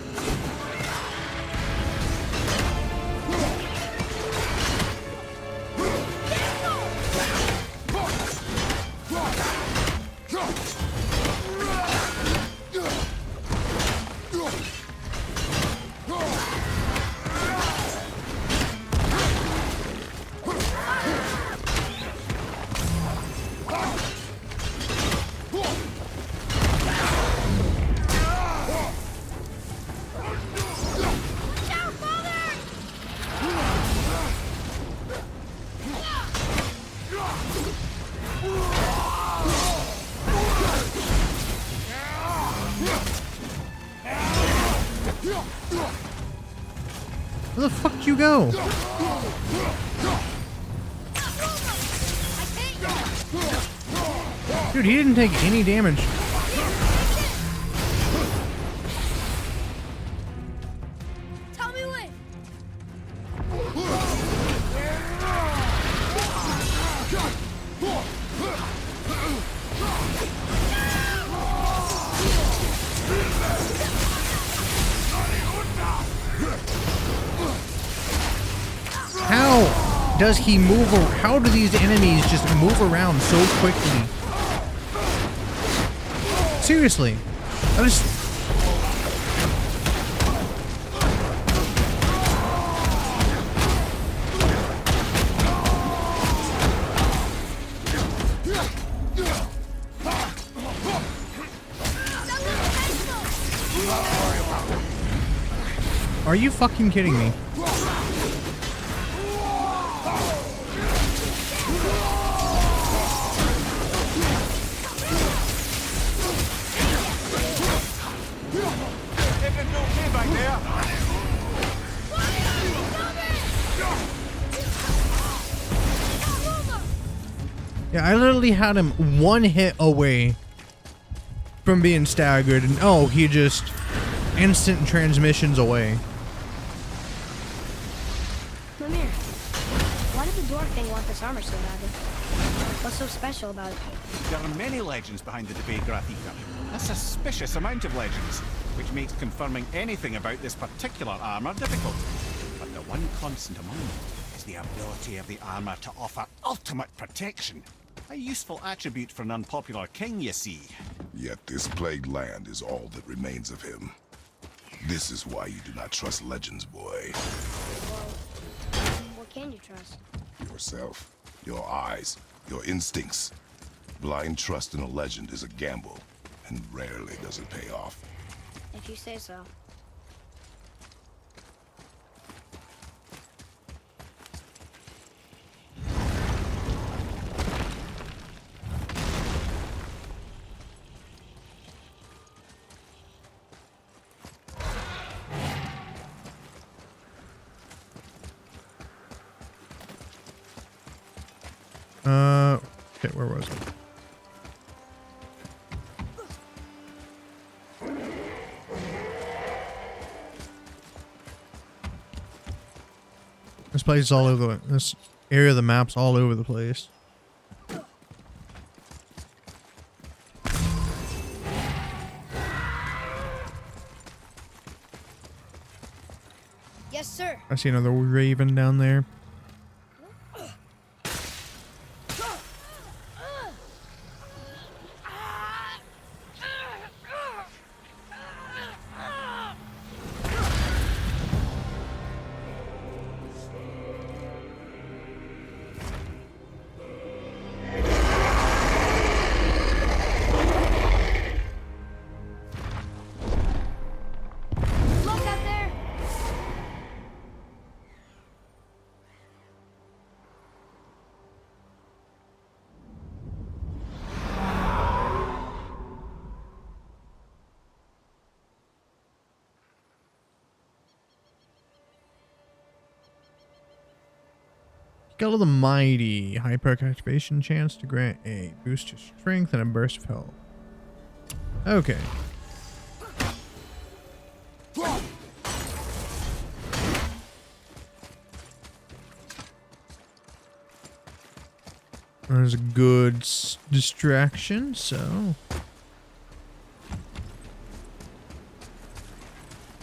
Where the fuck you go? Dude, he didn't take any damage. Tell me when. How does he move? How do these enemies just move around so quickly? Seriously, I just. Are you fucking kidding me? Yeah, I literally had him one hit away from being staggered, and oh, he just instant transmissions away. Mimir, why did the dwarf thing want this armor so badly? What's so special about it? There are many legends behind the debate, Grathika. A suspicious amount of legends, which makes confirming anything about this particular armor difficult. But the one constant among them is the ability of the armor to offer ultimate protection. A useful attribute for an unpopular king, you see. Yet this plagued land is all that remains of him. This is why you do not trust legends, boy. What can you trust? Yourself, your eyes, your instincts. Blind trust in a legend is a gamble, and rarely does it pay off. If you say so. Okay, where was it? This place is all over this area of the map's all over the place. Yes, sir. I see another raven down there. Look out there! Skull of the Mighty. High perk activation chance to grant a boost to strength and a burst of health. Okay. There's a good distraction, so.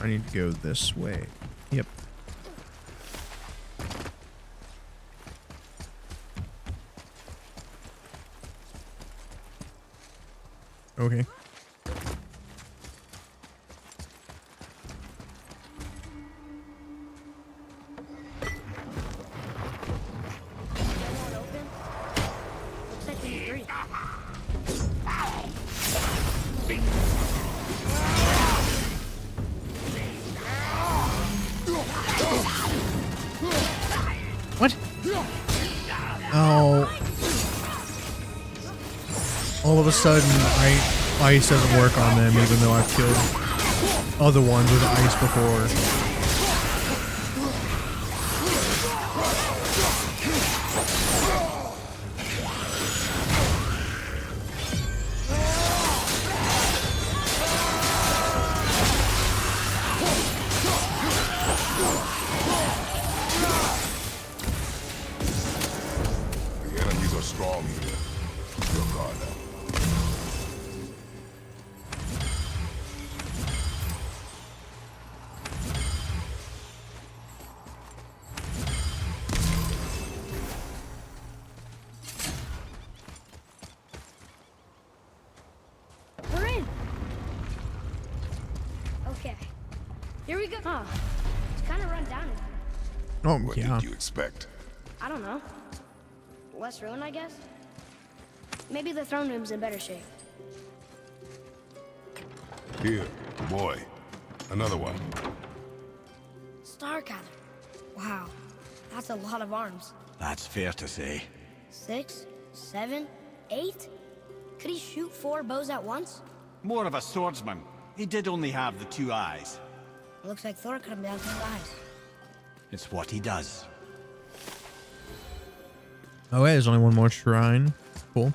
I need to go this way. Yep. Okay. That won't open. Looks like we need 3. What? Oh. All of a sudden, ice doesn't work on them, even though I've killed other ones with ice before. The enemies are strong here. Keep your guard up. We're in. Okay. Here we go. Oh, it's kind of run down in here. Oh, What yeah. did you expect? I don't know. Less ruin, I guess? Maybe the throne room's in better shape. Here, boy. Another one. Starkadder. Wow, that's a lot of arms. That's fair to say. 6, 7, 8? Could he shoot 4 bows at once? More of a swordsman. He did only have the 2 eyes. Looks like Thor cut him down to 2 eyes. It's what he does. Oh, wait, there's only one more shrine. Cool.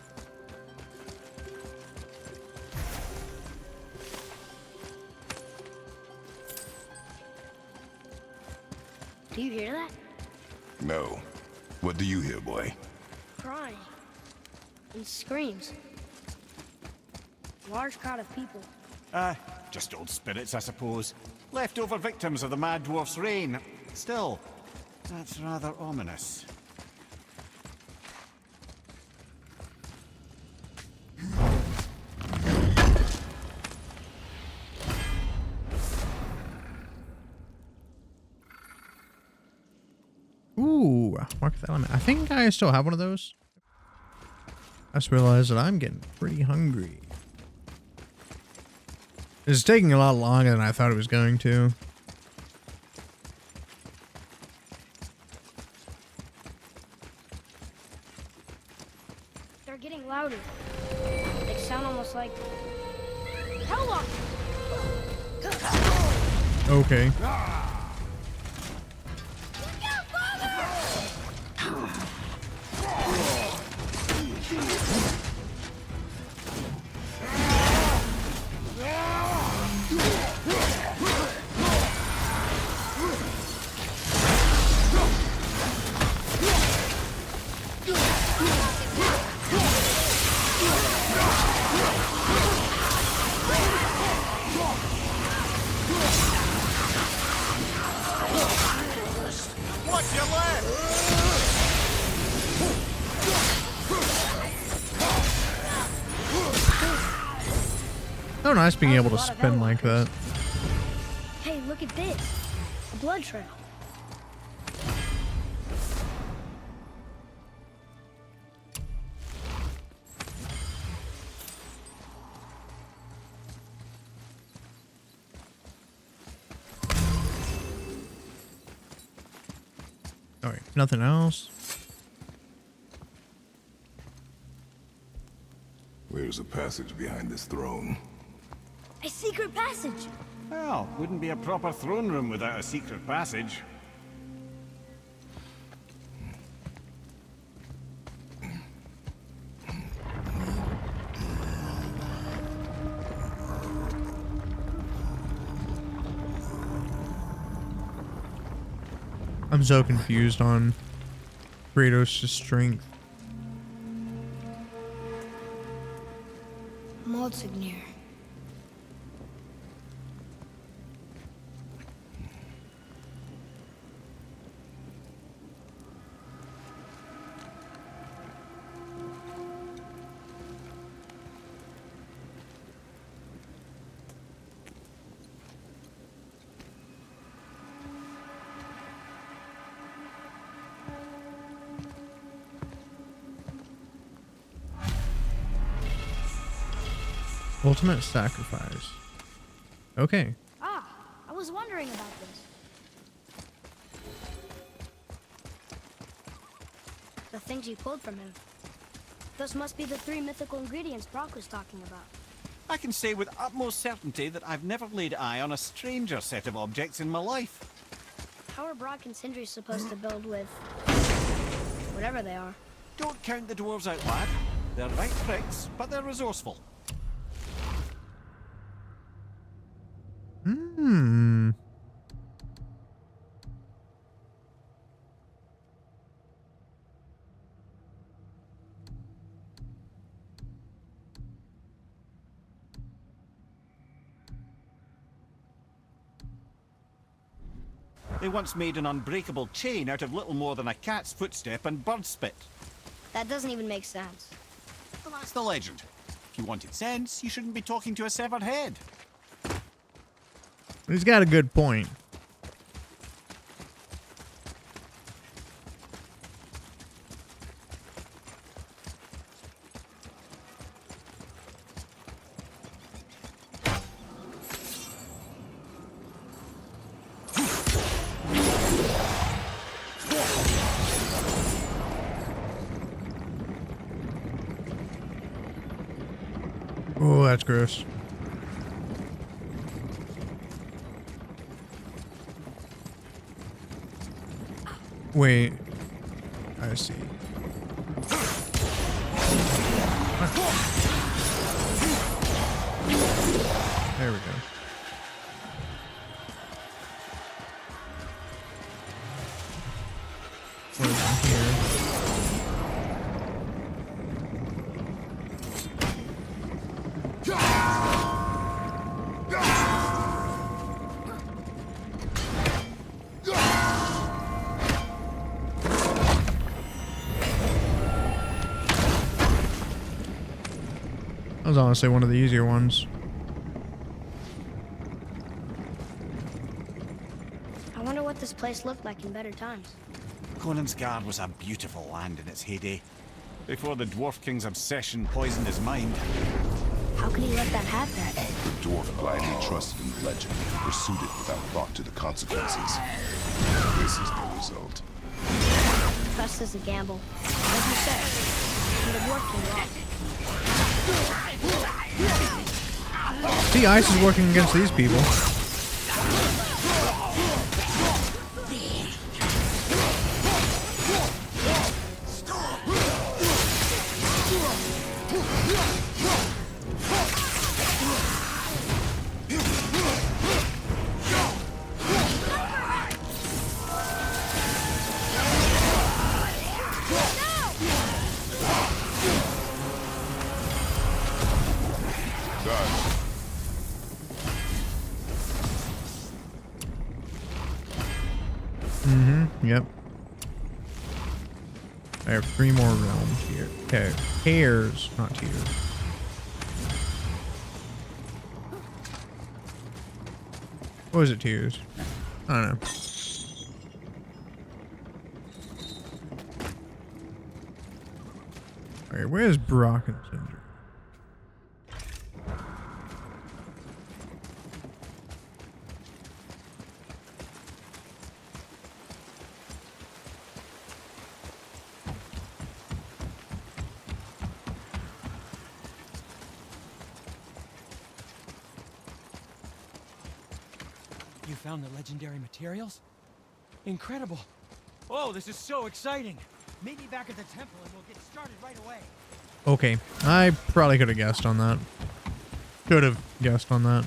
Do you hear that? No. What do you hear, boy? Crying. And screams. Large crowd of people. Just old spirits, I suppose. Leftover victims of the Mad Dwarf's reign. Still, that's rather ominous. Ooh, mark that element. I think I still have one of those. I just realized that I'm getting pretty hungry. It's taking a lot longer than I thought it was going to. They're getting louder. They sound almost like... Helllock! Okay. So nice being able to spin like that. Hey, look at this. A blood trail. Alright, nothing else. Where's the passage behind this throne? A secret passage. Well, wouldn't be a proper throne room without a secret passage. I'm so confused on Kratos' strength. Maldsignir. Ultimate sacrifice. Okay. Ah, I was wondering about this. The things you pulled from him. Those must be the 3 mythical ingredients Brock was talking about. I can say with utmost certainty that I've never laid eye on a stranger set of objects in my life. How are Brock and Sindri supposed to build with... whatever they are? Don't count the dwarves out, lad. They're right pricks, but they're resourceful. Hmm. They once made an unbreakable chain out of little more than a cat's footstep and bird spit. That doesn't even make sense. Well, that's the legend. If you wanted sense, you shouldn't be talking to a severed head. He's got a good point. Oh, that's gross. Wait. I see. There we go. What is in here? That was honestly one of the easier ones. I wonder what this place looked like in better times. Conansgard was a beautiful land in its heyday, before the Dwarf King's obsession poisoned his mind. How could he let that happen? The dwarf blindly trusted in the legend and pursued it without thought to the consequences. This is the result. Trust is a gamble. Like you said, and the dwarf king lost. See, Ice is working against these people. Yep. I have 3 more realms here. Okay. Hairs, not tears. What was it, tears? I don't know. Okay, where's Brock and Sindri? You found the legendary materials? Incredible. Oh, this is so exciting. Meet me back at the temple and we'll get started right away. Okay, I probably could have guessed on that. Could have guessed on that.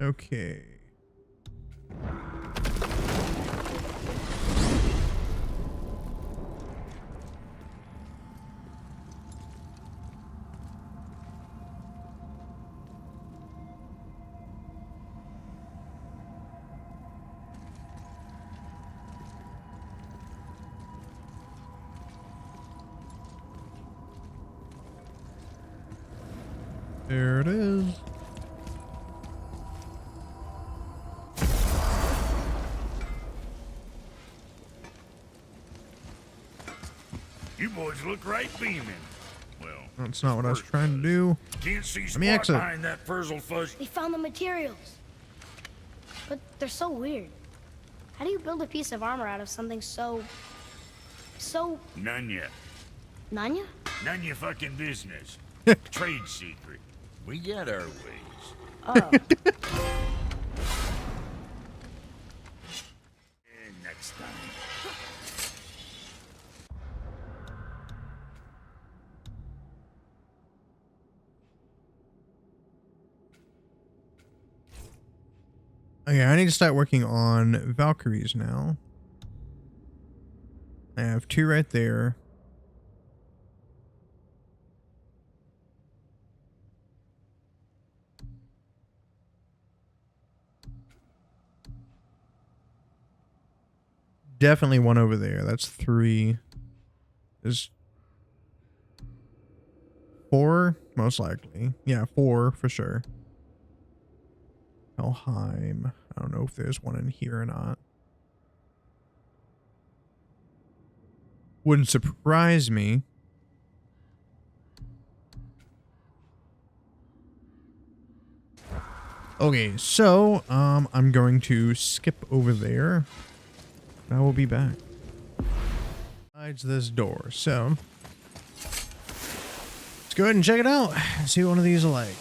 Okay. There it is. You boys look right beaming. Well, That's not what I was trying to do. can't see me squat exit. behind that frizzle fuzz. They found the materials. But they're so weird. How do you build a piece of armor out of something so None yet. Nanya? None your fucking business. Trade secret. We got our ways. Oh. And next time. Okay, I need to start working on Valkyries now. I have 2 right there. Definitely 1 over there. That's 3. There's 4, most likely. Yeah, 4 for sure. Helheim. I don't know if there's 1 in here or not. Wouldn't surprise me. Okay, so I'm going to skip over there. I will be back. Besides this door, so let's go ahead and check it out. See what one of these are like.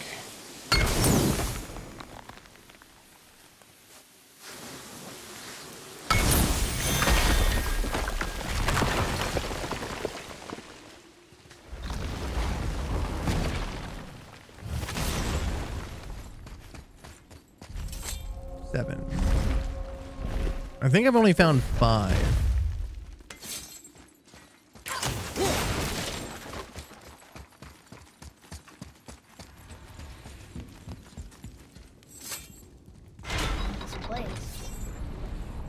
I think I've only found 5. This place.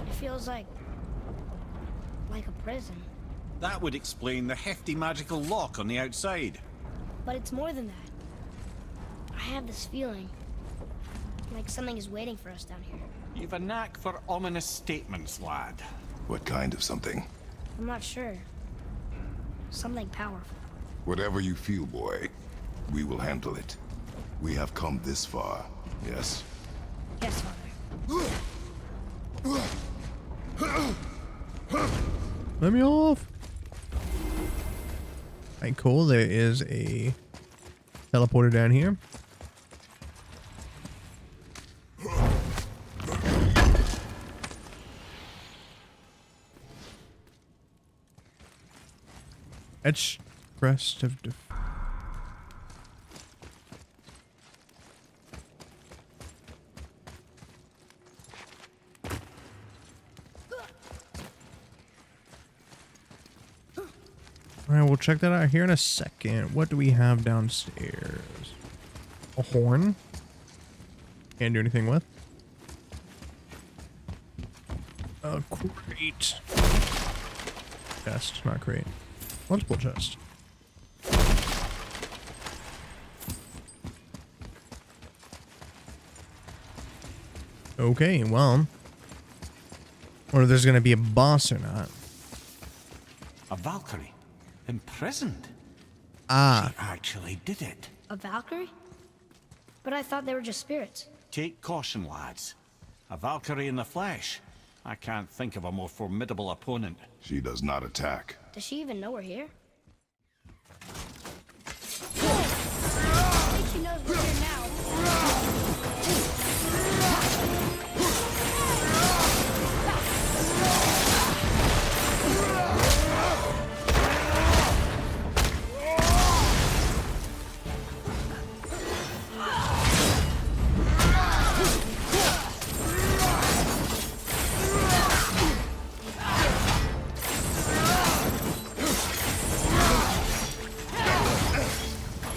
It feels like a prison. That would explain the hefty magical lock on the outside. But it's more than that. I have this feeling like something is waiting for us down here. You've a knack for ominous statements, lad. What kind of something? I'm not sure. Something powerful. Whatever you feel, boy, we will handle it. We have come this far, yes? Yes, Father. Let me off. Alright, cool. There is a teleporter down here. Etched crest of Alright, we'll check that out here in a second. What do we have downstairs? A horn? Can't do anything with. A crate. Chest, not crate. Multiple chest. Okay, well. Whether there's gonna be a boss or not. A Valkyrie? Imprisoned? Ah. She actually did it. A Valkyrie? But I thought they were just spirits. Take caution, lads. A Valkyrie in the flesh. I can't think of a more formidable opponent. She does not attack. Does she even know we're here? I think she knows we're here now.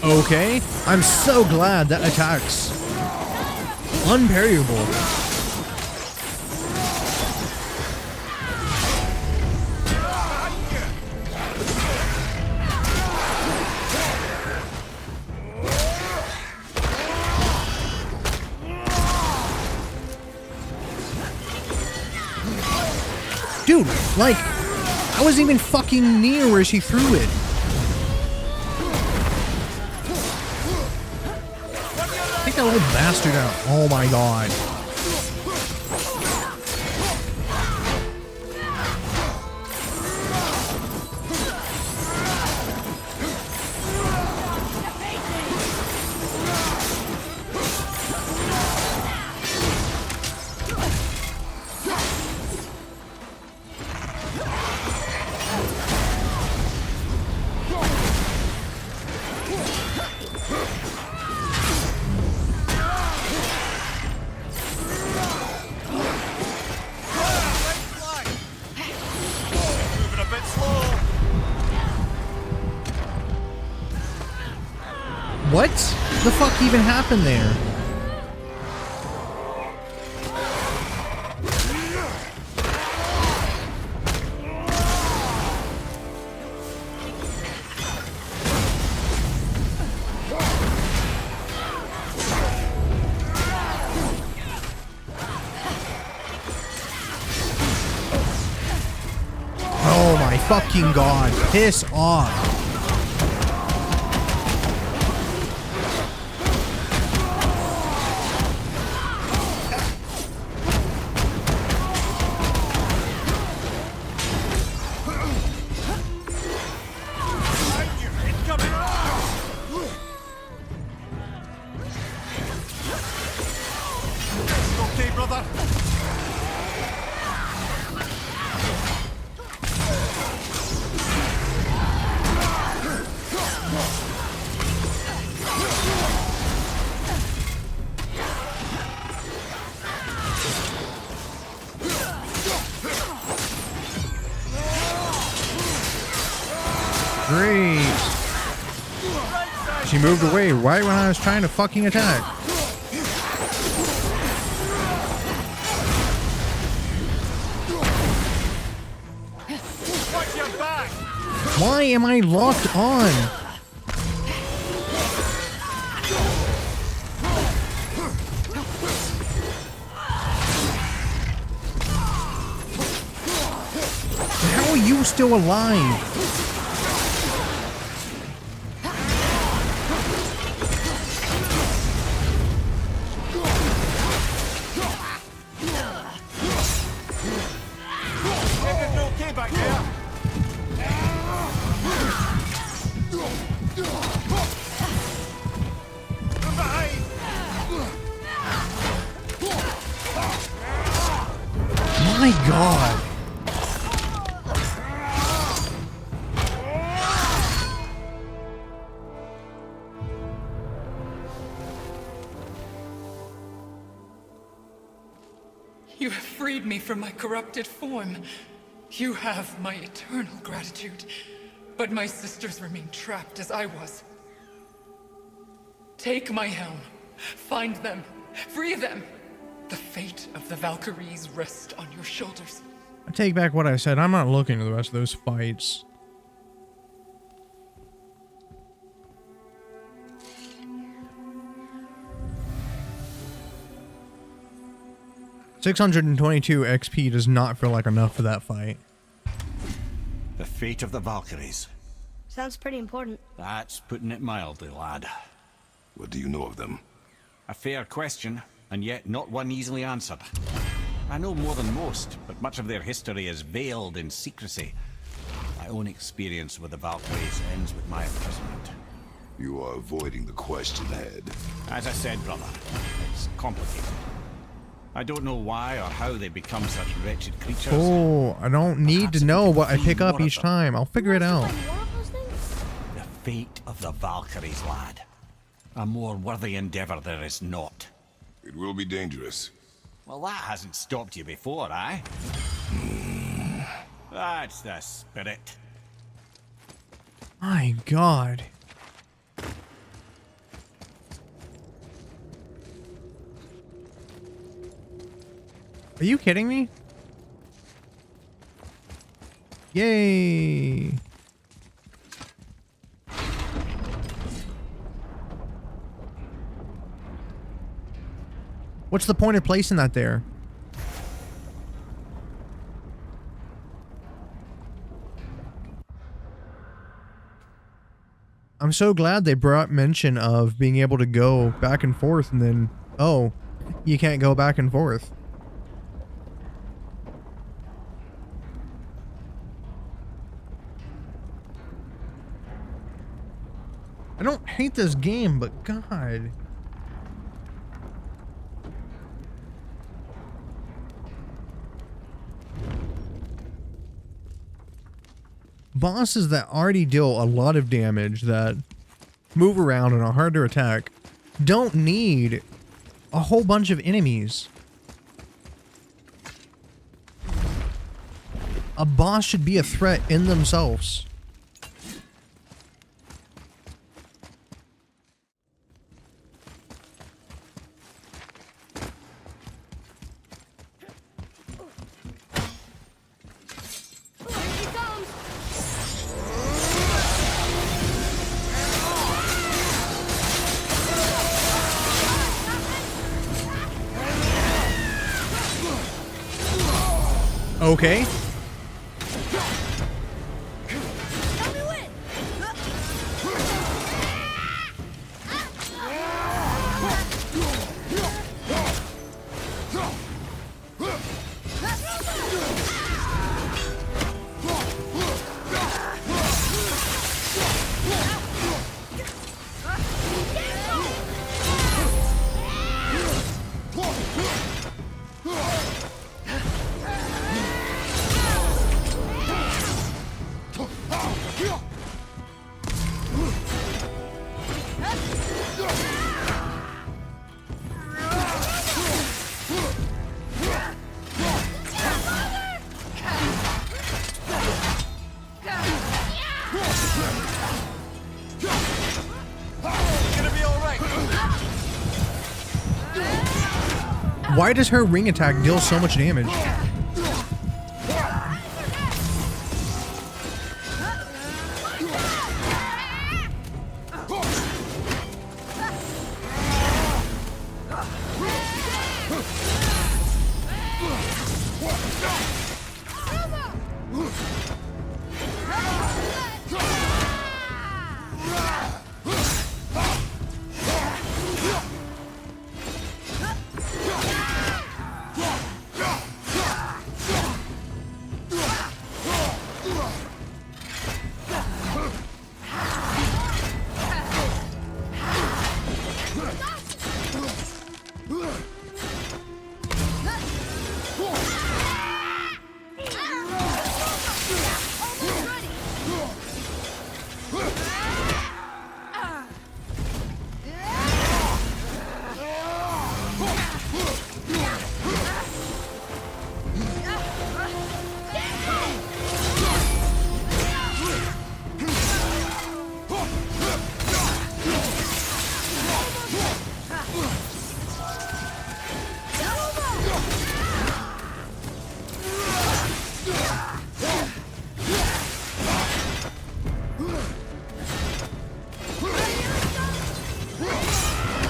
Okay, I'm so glad that attack's unparryable. Dude, like, I wasn't even fucking near where she threw it. Take that little bastard out. Oh my god. What the fuck even happened there? Oh my fucking god, piss off. Okay, brother. Great. She moved away right when I was trying to fucking attack. Why am I locked on? How are you still alive? Okay back there. My god. You have freed me from my corrupted form. You have my eternal gratitude. But my sisters remain trapped as I was. Take my helm. Find them. Free them. The fate of the Valkyries rests on your shoulders. I take back what I said. I'm not looking at the rest of those fights. $622 XP does not feel like enough for that fight. The fate of the Valkyries. Sounds pretty important. That's putting it mildly, lad. What do you know of them? A fair question, and yet not one easily answered. I know more than most, but much of their history is veiled in secrecy. My own experience with the Valkyries ends with my imprisonment. You are avoiding the question ahead. As I said, brother, it's complicated. I don't know why or how they become such wretched creatures. Oh, I don't need to know what I pick up each time. I'll figure it out. The fate of the Valkyries, lad. A more worthy endeavor there is not. It will be dangerous. Well, that hasn't stopped you before, eh? That's the spirit. My god. Are you kidding me? Yay! What's the point of placing that there? I'm so glad they brought mention of being able to go back and forth and then, oh, you can't go back and forth. I don't hate this game, but God. Bosses that already deal a lot of damage, that move around and are hard to attack, don't need a whole bunch of enemies. A boss should be a threat in themselves. Okay. Why does her ring attack deal so much damage?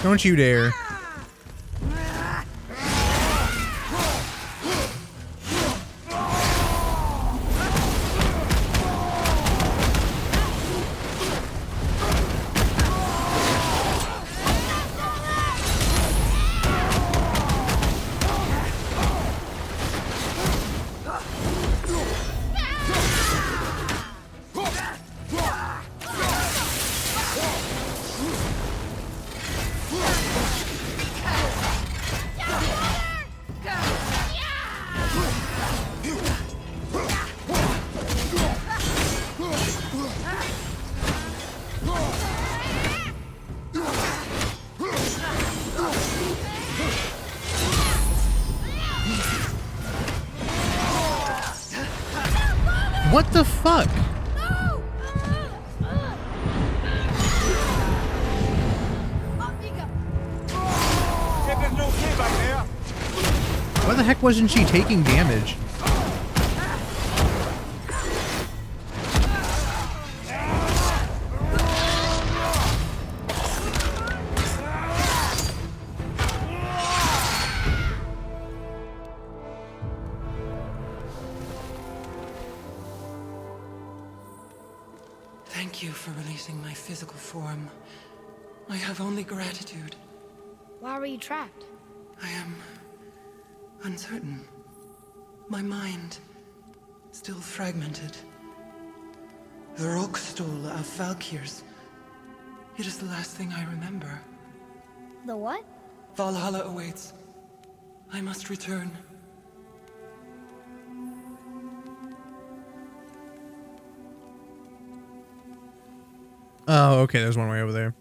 Don't you dare. What the fuck? Why the heck wasn't she taking damage? Thank you for releasing my physical form. I have only gratitude. Why were you trapped? I am uncertain. My mind still fragmented. The Rockstol of Valkyrs. It is the last thing I remember. The what? Valhalla awaits. I must return. Oh, okay, there's one way over there.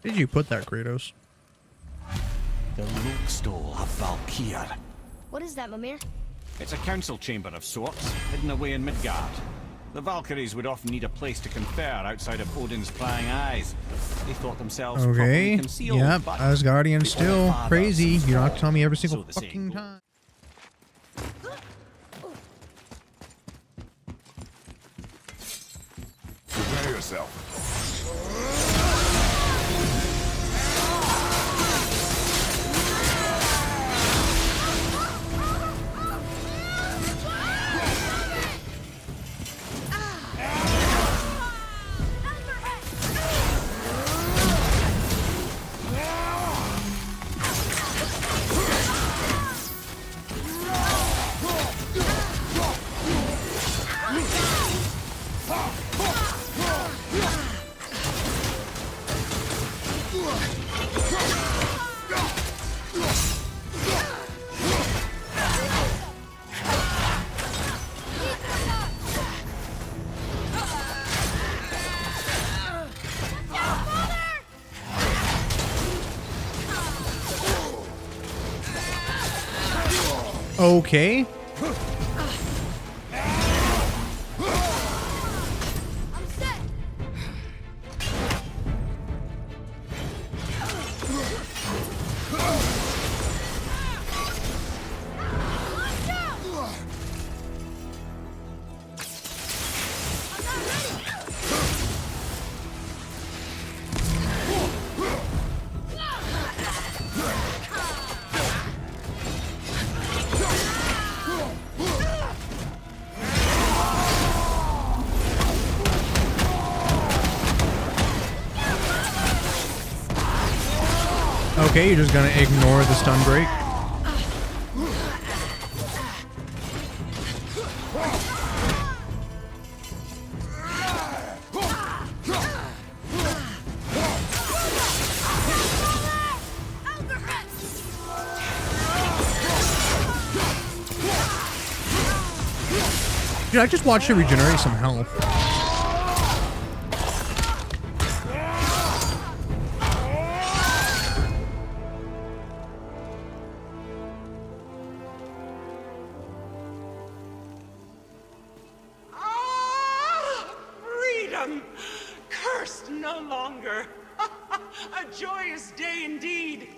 Did you put that, Kratos? The Rookstol of Valkyr. What is that, Mimir? It's a council chamber of sorts, hidden away in Midgard. The Valkyries would often need a place to confer outside of Odin's prying eyes. They thought themselves Okay. properly concealed, Yep. but Asgardian the still Allfather crazy. You don't have to tell me every single so the saying fucking goes. time. Prepare yourself. Okay. I'm set. Let's go. I'm not ready. Okay, you're just gonna ignore the stun break. Dude, I just watched it regenerate some health. Ah! Freedom! Cursed no longer. A joyous day indeed.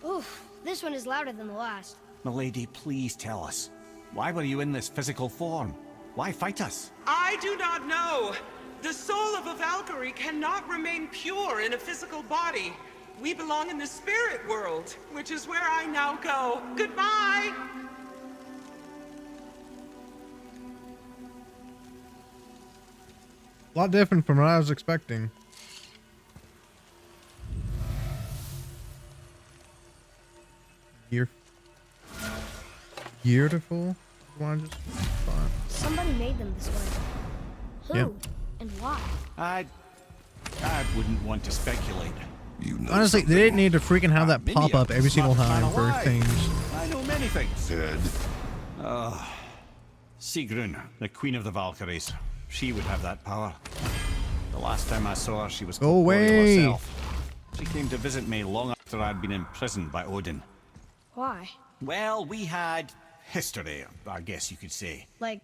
Oof, this one is louder than the last. Milady, please tell us. Why were you in this physical form? Why fight us? I do not know. The soul of a Valkyrie cannot remain pure in a physical body. We belong in the spirit world, which is where I now go. Goodbye! A lot different from what I was expecting. Beautiful. One just fine. Somebody made them this way. Who? Yeah. And why? I wouldn't want to speculate. You know Honestly, they didn't need to freaking have that Maybe pop I'm up every the single smartest man time for alive. things. I know many things. Ted, Sigrun, the queen of the Valkyries. She would have that power. The last time I saw her, she was Go corporeal away. herself. She came to visit me long after I'd been imprisoned by Odin. Why? Well, we had history, I guess you could say. Like,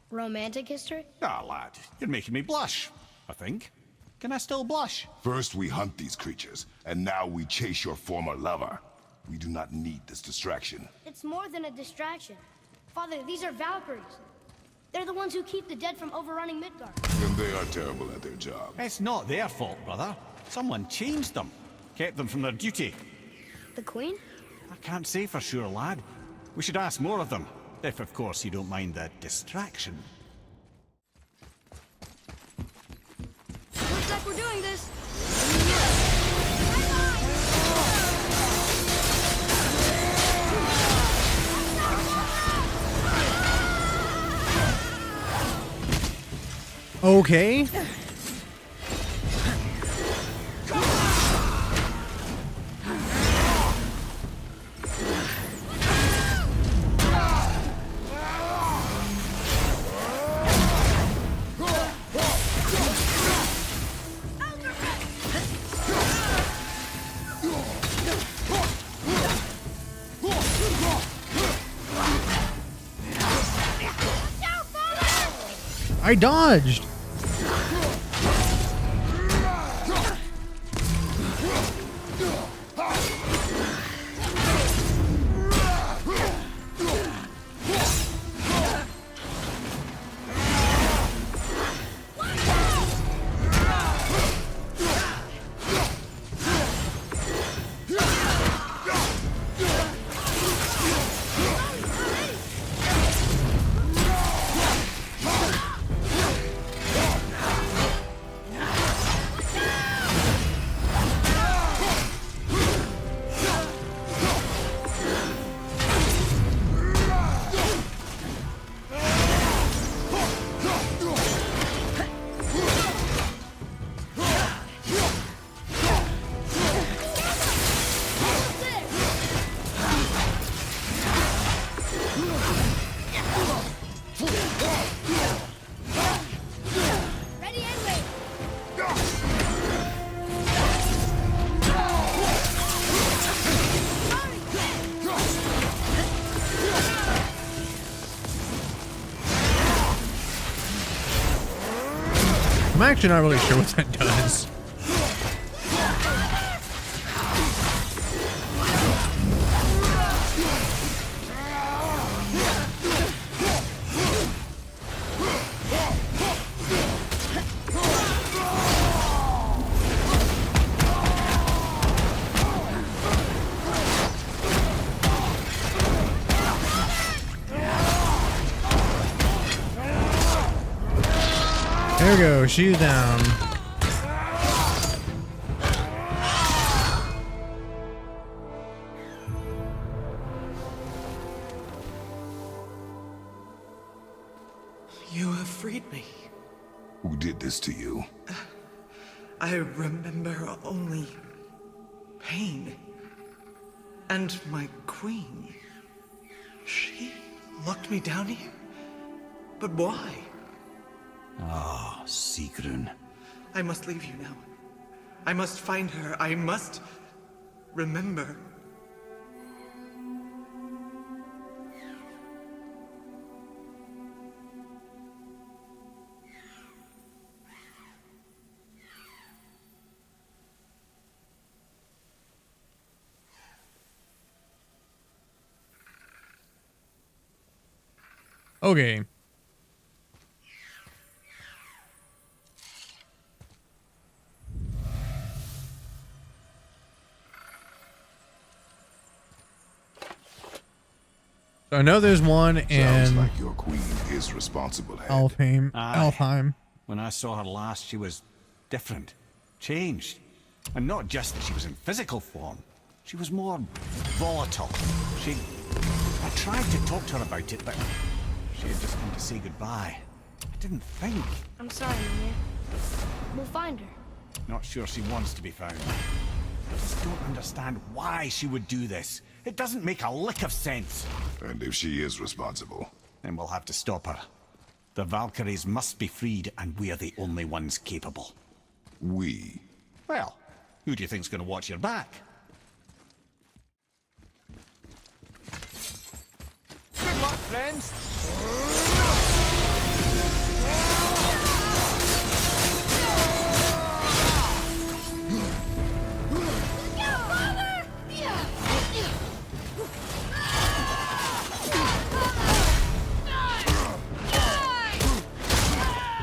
romantic history? Ah, lad, you're making me blush, I think. Can I still blush? first we hunt these creatures, and now we chase your former lover. We do not need this distraction. It's more than a distraction. Father, these are Valkyries. They're the ones who keep the dead from overrunning Midgard. And they are terrible at their job. It's not their fault, brother. Someone changed them. Kept them from their duty. The Queen? I can't say for sure, lad. We should ask more of them. If, of course, you don't mind the distraction. Looks like we're doing this. Okay. I dodged. I'm actually not really sure what that does. There we go, she's down. You have freed me. Who did this to you? I remember only pain. And my queen. She locked me down here. But why? Ah, Sigrun. I must leave you now. I must find her. I must remember. Okay. So I know there's one Sounds in like your queen is responsible, Head. Alfheim. Aye. Alfheim. When I saw her last, she was different, changed. And not just that she was in physical form. She was more volatile. I tried to talk to her about it, but she had just come to say goodbye. I didn't think. I'm sorry, Mimir. We'll find her. Not sure she wants to be found. I just don't understand why she would do this. It doesn't make a lick of sense. And if she is responsible, Then we'll have to stop her. The Valkyries must be freed, and we're the only ones capable. we. Well, who do you think's going to watch your back? Good luck, friends.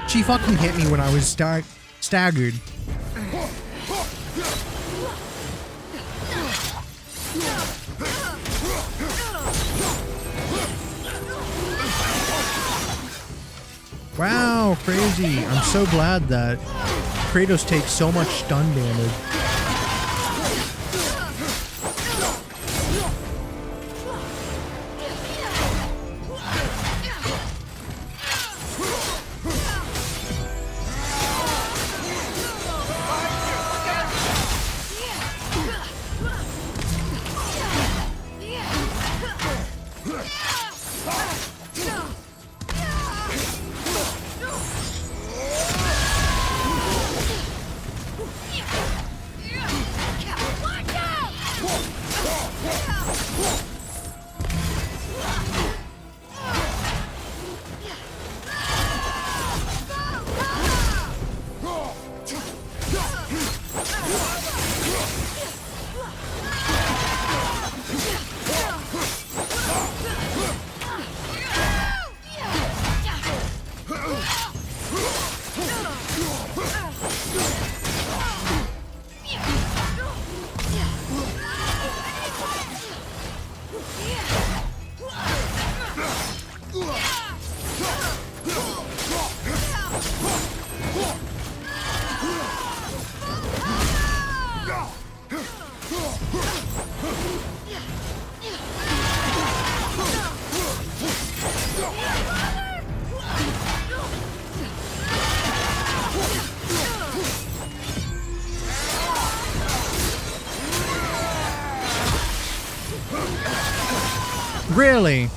She fucking hit me when I was staggered. Wow, crazy. I'm so glad that Kratos takes so much stun damage. Really?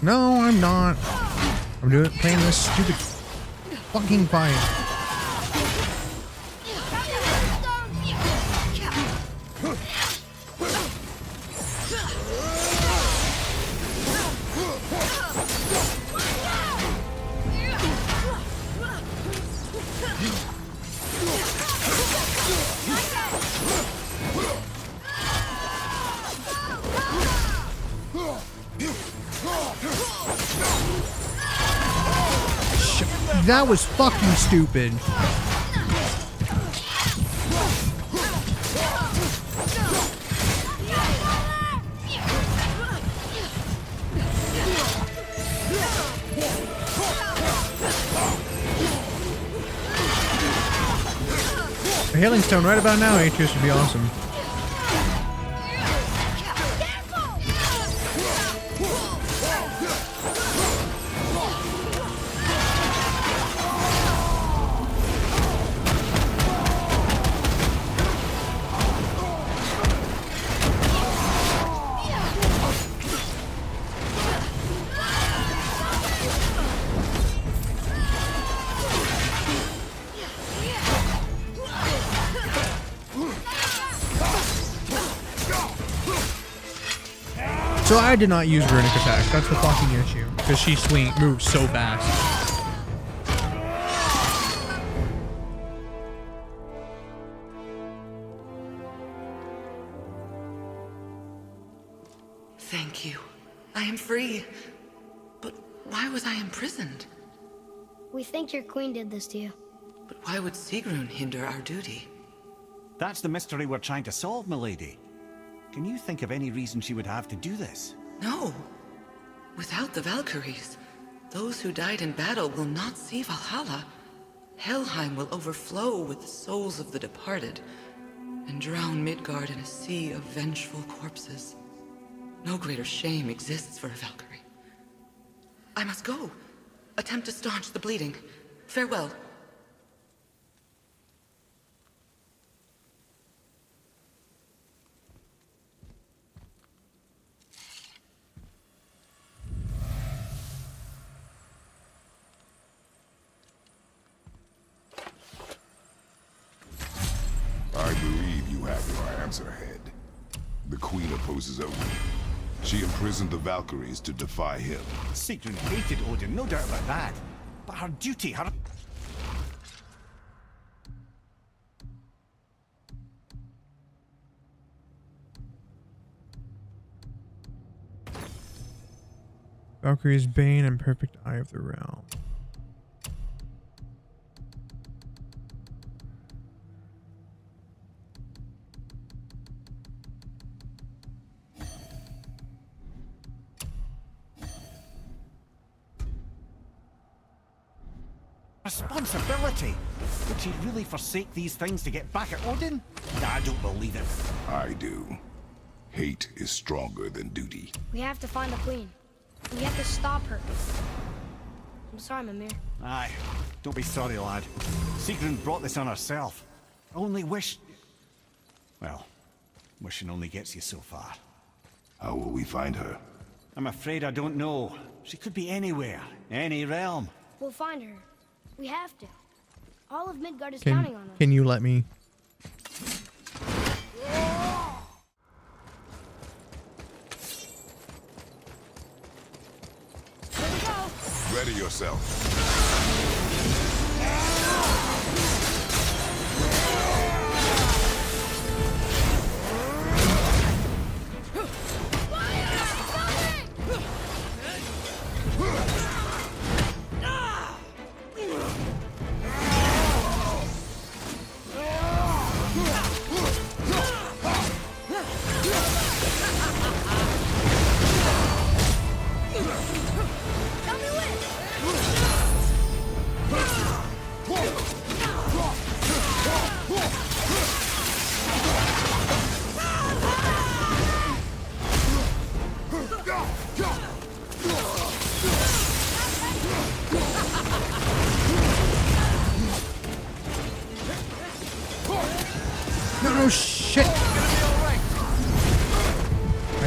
No, I'm not. I'm playing this stupid fucking fight. That was fucking stupid. A Healing Stone right about now, Atreus, would be awesome. So I did not use Runic Attack. That's the fucking issue. Because she moves so fast. Thank you. I am free. But why was I imprisoned? We think your queen did this to you. But why would Sigrun hinder our duty? That's the mystery we're trying to solve, milady. Can you think of any reason she would have to do this? No. Without the Valkyries, those who died in battle will not see Valhalla. Helheim will overflow with the souls of the departed, and drown Midgard in a sea of vengeful corpses. No greater shame exists for a Valkyrie. I must go. Attempt to staunch the bleeding. Farewell. I believe you have your answer, Head. The Queen opposes Odin. She imprisoned the Valkyries to defy him. Sigrun hated Odin, no doubt about that. But her duty, her... Valkyrie's Bane and Perfect Eye of the Realm. Responsibility? Would she really forsake these things to get back at Odin? I don't believe it. I do. Hate is stronger than duty. We have to find the queen. We have to stop her. I'm sorry, Mimir. Aye, don't be sorry, lad. Sigrun brought this on herself. I only wish... Well, wishing only gets you so far. How will we find her? I'm afraid I don't know. She could be anywhere, any realm. We'll find her. We have to. All of Midgard is counting on us. Can you let me? Here we go. Ready yourself. Tell me when. No, shit. I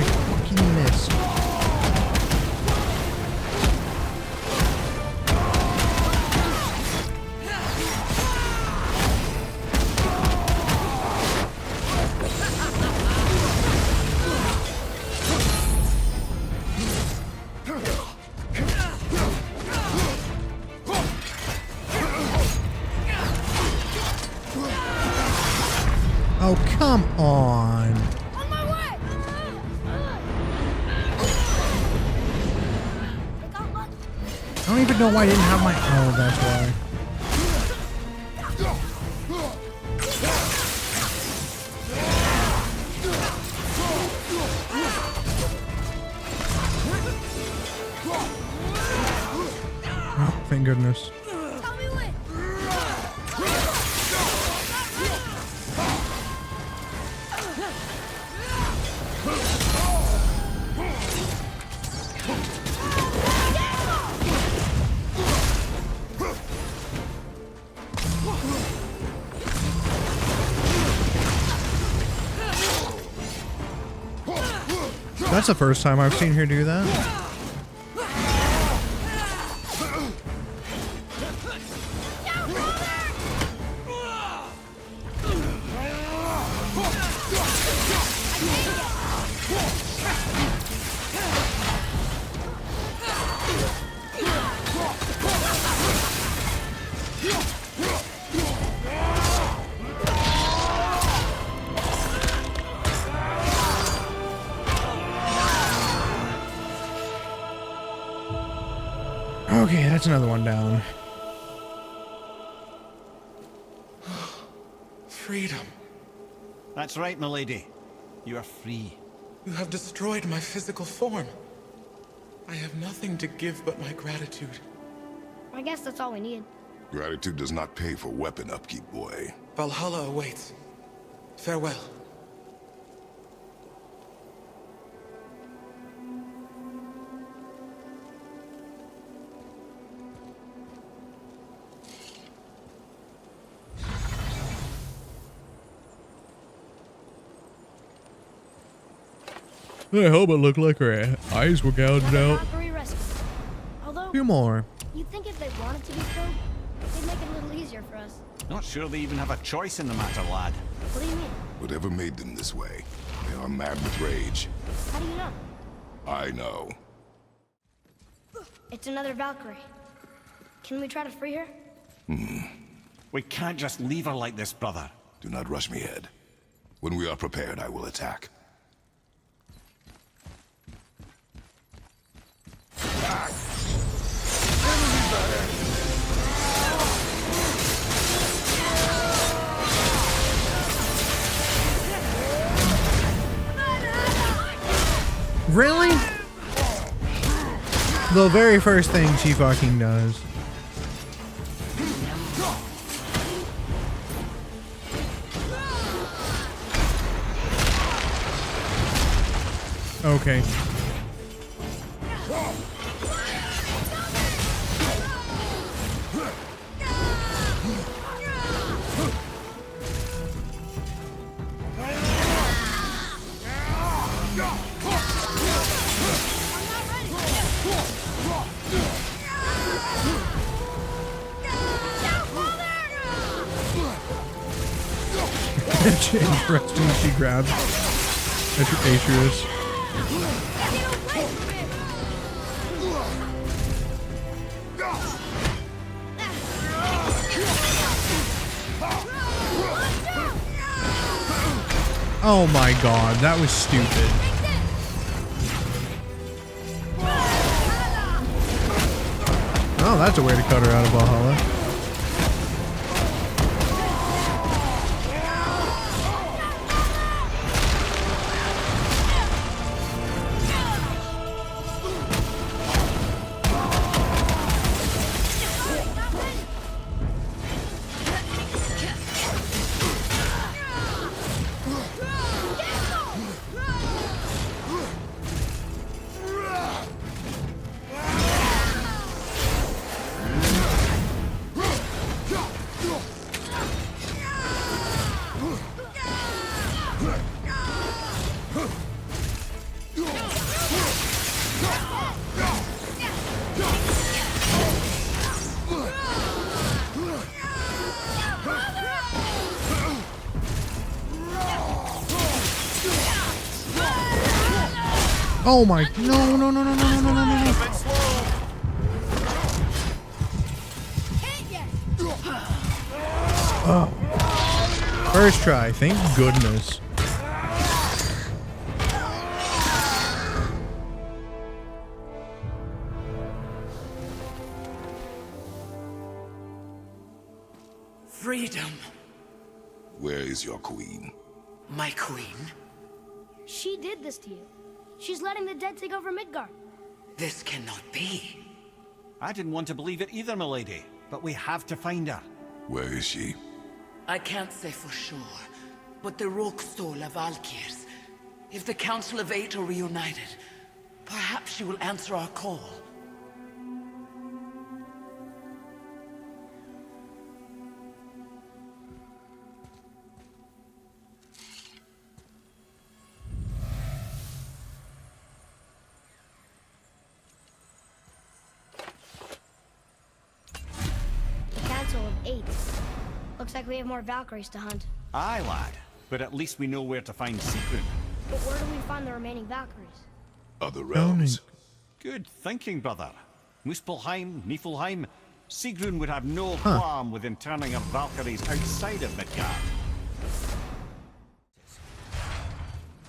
fucking missed. Oh, come on. On my way. They got lucky. I don't even know why I didn't have my... Oh, that's why. Oh, thank goodness. Tell me when. That's the first time I've seen her do that. Okay, that's another one down. Freedom. That's right, milady. You are free. You have destroyed my physical form. I have nothing to give but my gratitude. I guess that's all we need. Gratitude does not pay for weapon upkeep, boy. Valhalla awaits. Farewell. I hope it looked like her eyes were gouged Another out. Valkyrie rescue. Although, A few more. you'd think if they wanted to be killed, they'd make it a little easier for us. Not sure they even have a choice in the matter, lad. What do you mean? Whatever made them this way, they are mad with rage. How do you know? I know. It's another Valkyrie. Can we try to free her? We can't just leave her like this, brother. Do not rush me, Ed. When we are prepared, I will attack. Really? The very first thing she fucking does. Okay. Interesting, she grabs Atreus. Oh my god, that was stupid. Oh, that's a way to cut her out of Valhalla. Oh my, no, no, no, no, no, no, no, no, no. Oh. First try, thank goodness. Freedom. Where is your queen? My queen? She did this to you. She's letting the dead take over Midgard. This cannot be. I didn't want to believe it either, milady, but we have to find her. Where is she? I can't say for sure, but the Rokstol of Valkyrs. If the Council of Eight are reunited, perhaps she will answer our call. Council of Eight. Looks like we have more Valkyries to hunt. Aye, lad, but at least we know where to find Sigrun. But where do we find the remaining Valkyries? Other realms. Good thinking, brother. Muspelheim, Niflheim, Sigrun would have no qualm with interning her Valkyries outside of Midgard.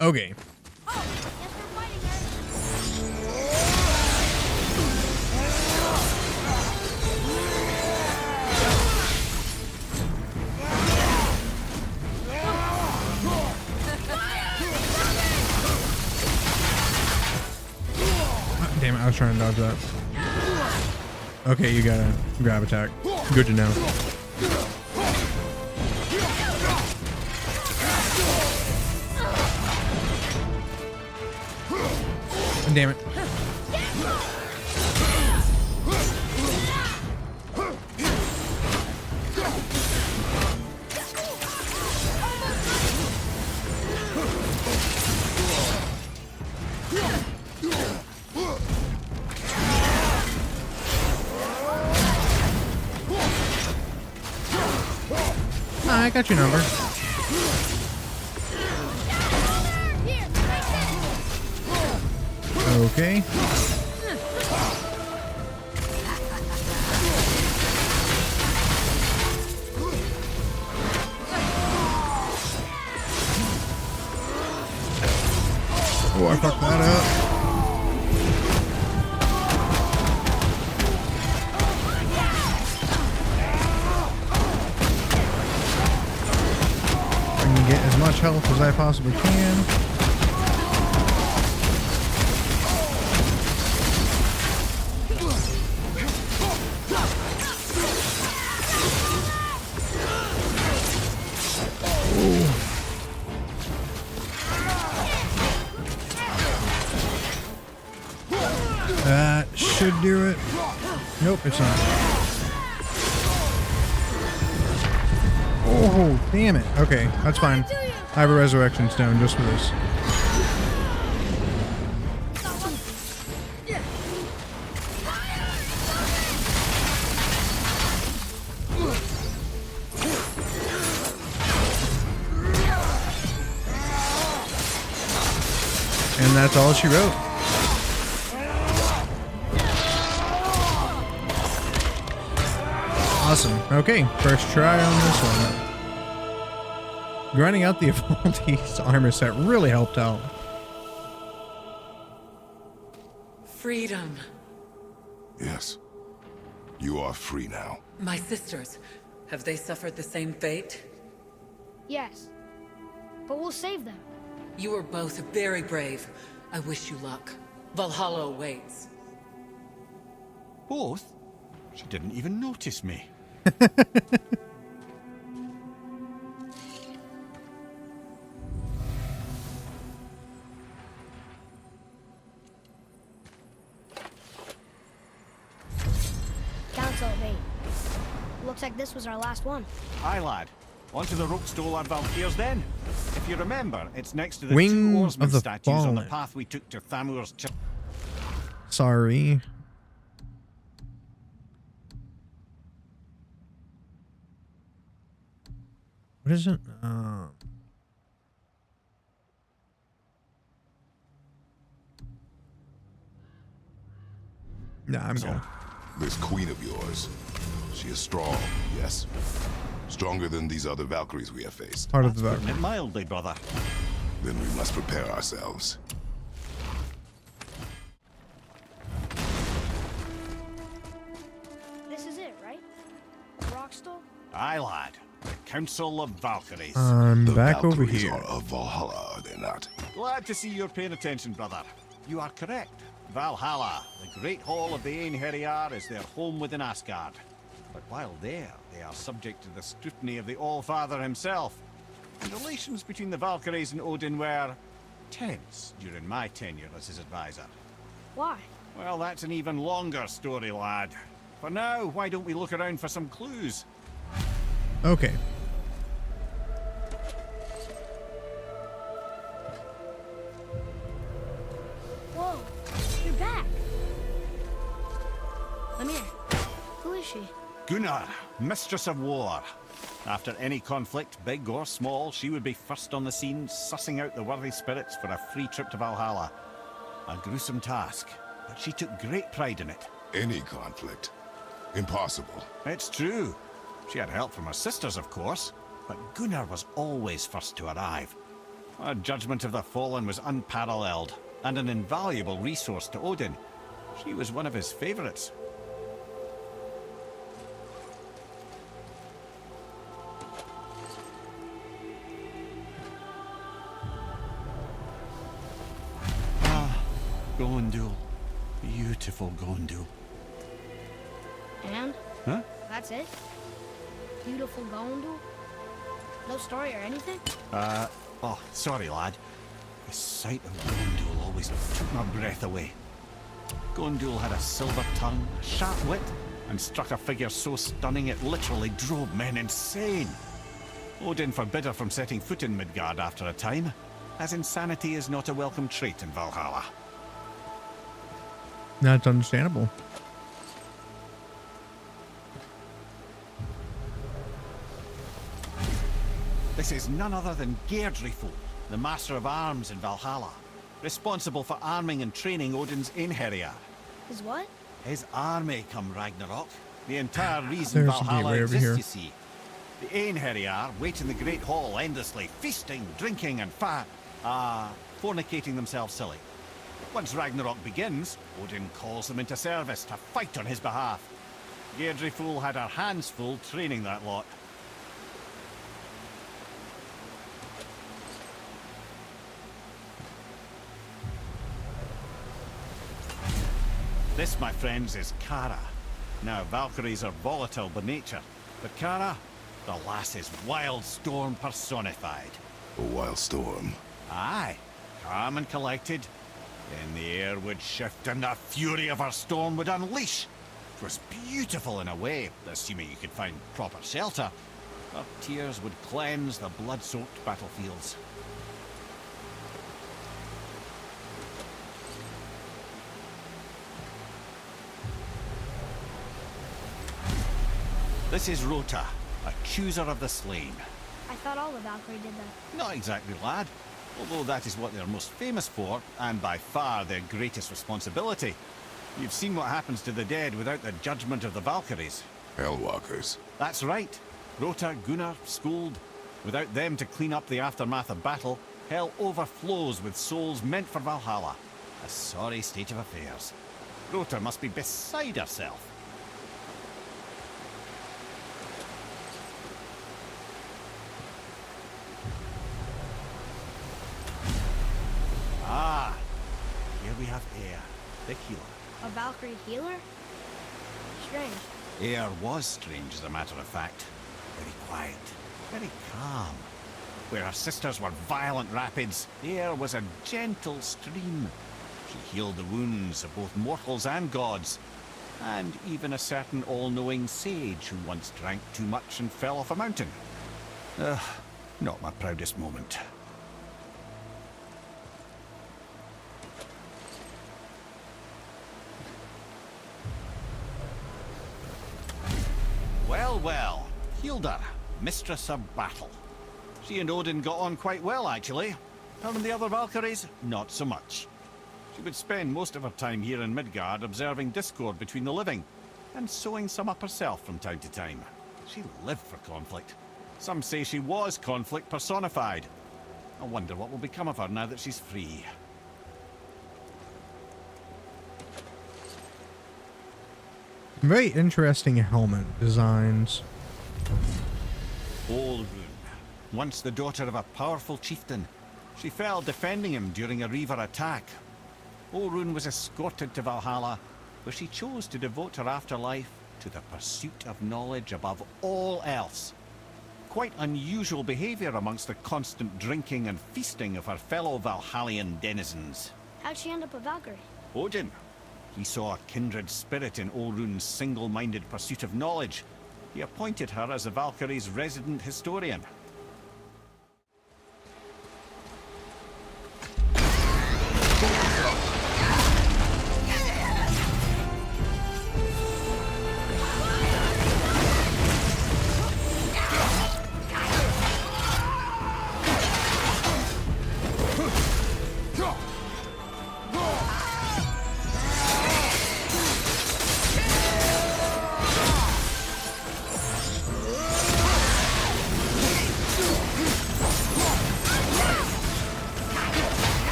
Okay. Oh, yes, we're fighting her. Damn it, I was trying to dodge that. Okay, you got a grab attack. Good to know. Damn it. I got your number. Okay. Oh, I fucked that up. Get as much health as I possibly can. should do it. Nope, it's not. Oh, damn it. Okay, that's fine. I have a resurrection stone just for this. And that's all she wrote. Awesome. Okay, first try on this one. Grinding out the Evaldi's armor set really helped out. Freedom. Yes. You are free now. My sisters, have they suffered the same fate? Yes. But we'll save them. You are both very brave. I wish you luck. Valhalla awaits. Both? She didn't even notice me. Council of 8. Looks like this was our last one. Aye, lad. Onto the rope stolar Valkyrs then. If you remember, it's next to the Wing two of oarsman the statues on the Fallen. path we took to Thamur's Sorry. What is it? Nah, I'm good. This queen of yours, she is strong, yes? Stronger than these other Valkyries we have faced. Part of the Putting it mildly, brother. Then we must prepare ourselves. This is it, right? Rockstall? Aye, lad. The Council of Valkyries. I'm The back over Valkyries here. are of Valhalla, are they not? Glad to see you're paying attention, brother. You are correct. Valhalla, the great hall of the Einherjar, is their home within Asgard. But while there, they are subject to the scrutiny of the All-Father himself. And relations between the Valkyries and Odin were tense during my tenure as his advisor. Why? Well, that's an even longer story, lad. For now, why don't we look around for some clues? Okay. Whoa, you're back. Ymir, who is she? Gunnar, Mistress of War. After any conflict, big or small, she would be first on the scene, sussing out the worthy spirits for a free trip to Valhalla. A gruesome task, but she took great pride in it. Any conflict. Impossible. It's true. She had help from her sisters, of course, but Gunnar was always first to arrive. Her judgment of the fallen was unparalleled, and an invaluable resource to Odin. She was one of his favorites. Gondul. Beautiful Gondul. And? Huh? That's it? Beautiful Gondul? No story or anything? Oh, sorry, lad. The sight of Gondul always took my breath away. Gondul had a silver tongue, a sharp wit, and struck a figure so stunning it literally drove men insane. Odin forbid her from setting foot in Midgard after a time, as insanity is not a welcome trait in Valhalla. That's understandable. This is none other than Geirdriful, the Master of Arms in Valhalla, responsible for arming and training Odin's Einherjar. Is what? His army come Ragnarok. The entire reason There's a Valhalla gateway over exists, here. you see. The Einherjar wait in the Great Hall endlessly, feasting, drinking, and fornicating themselves silly. Once Ragnarok begins, Odin calls them into service to fight on his behalf. Geirdriful had her hands full training that lot. This, my friends, is Kara. Now, Valkyries are volatile by nature, but Kara, the lass is wild storm personified. A wild storm. Aye, calm and collected, Then the air would shift and the fury of her storm would unleash. It was beautiful in a way, assuming you could find proper shelter. Her tears would cleanse the blood-soaked battlefields. This is Rota, a chooser of the slain. I thought all the Valkyrie did that. Not exactly, lad. Although that is what they're most famous for, and by far their greatest responsibility. You've seen what happens to the dead without the judgment of the Valkyries. Hellwalkers. That's right. Rota, Gunnar, Skuld. Without them to clean up the aftermath of battle, hell overflows with souls meant for Valhalla. A sorry state of affairs. Rota must be beside herself. Ah, here we have Eir, the healer. A Valkyrie healer? Strange. Eir was strange, as a matter of fact. Very quiet, very calm. Where her sisters were violent rapids, Eir was a gentle stream. She healed the wounds of both mortals and gods, and even a certain all-knowing sage who once drank too much and fell off a mountain. Not my proudest moment. Well, Hilda, mistress of battle. She and Odin got on quite well, actually. Her and the other Valkyries, not so much. She would spend most of her time here in Midgard observing discord between the living, and sewing some up herself from time to time. She lived for conflict. Some say she was conflict personified. I wonder what will become of her now that she's free. Very interesting helmet designs. Olrun, once the daughter of a powerful chieftain. She fell defending him during a Reaver attack. Olrun was escorted to Valhalla, where she chose to devote her afterlife to the pursuit of knowledge above all else. Quite unusual behavior amongst the constant drinking and feasting of her fellow Valhallian denizens. How'd she end up a Valkyrie? Odin. He saw a kindred spirit in Olrun's single-minded pursuit of knowledge. He appointed her as the Valkyrie's resident historian.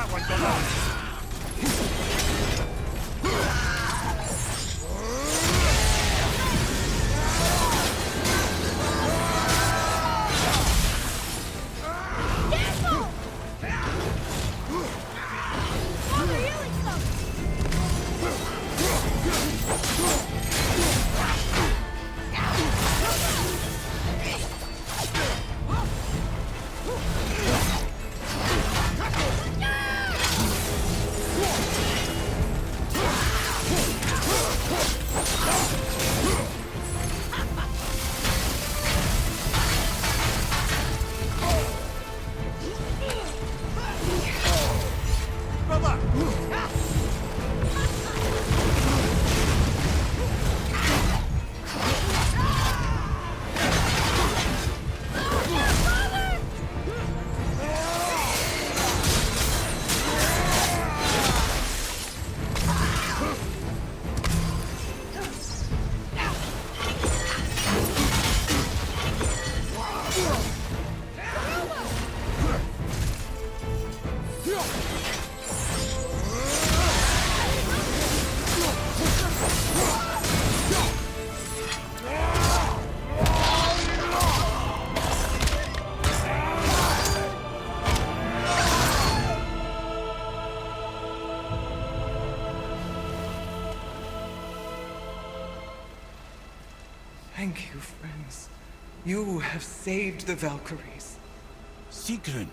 that one, brother. Thank you, friends. You have saved the Valkyries. Sigrun,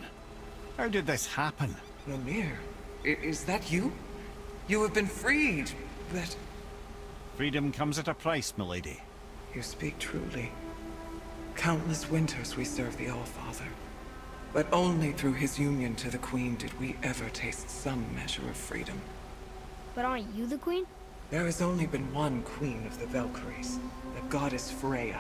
how did this happen? Mimir, is that you? You have been freed, but... Freedom comes at a price, milady. You speak truly. Countless winters we served the Allfather. But only through his union to the Queen did we ever taste some measure of freedom. But aren't you the queen? There has only been one Queen of the Valkyries, the goddess Freya.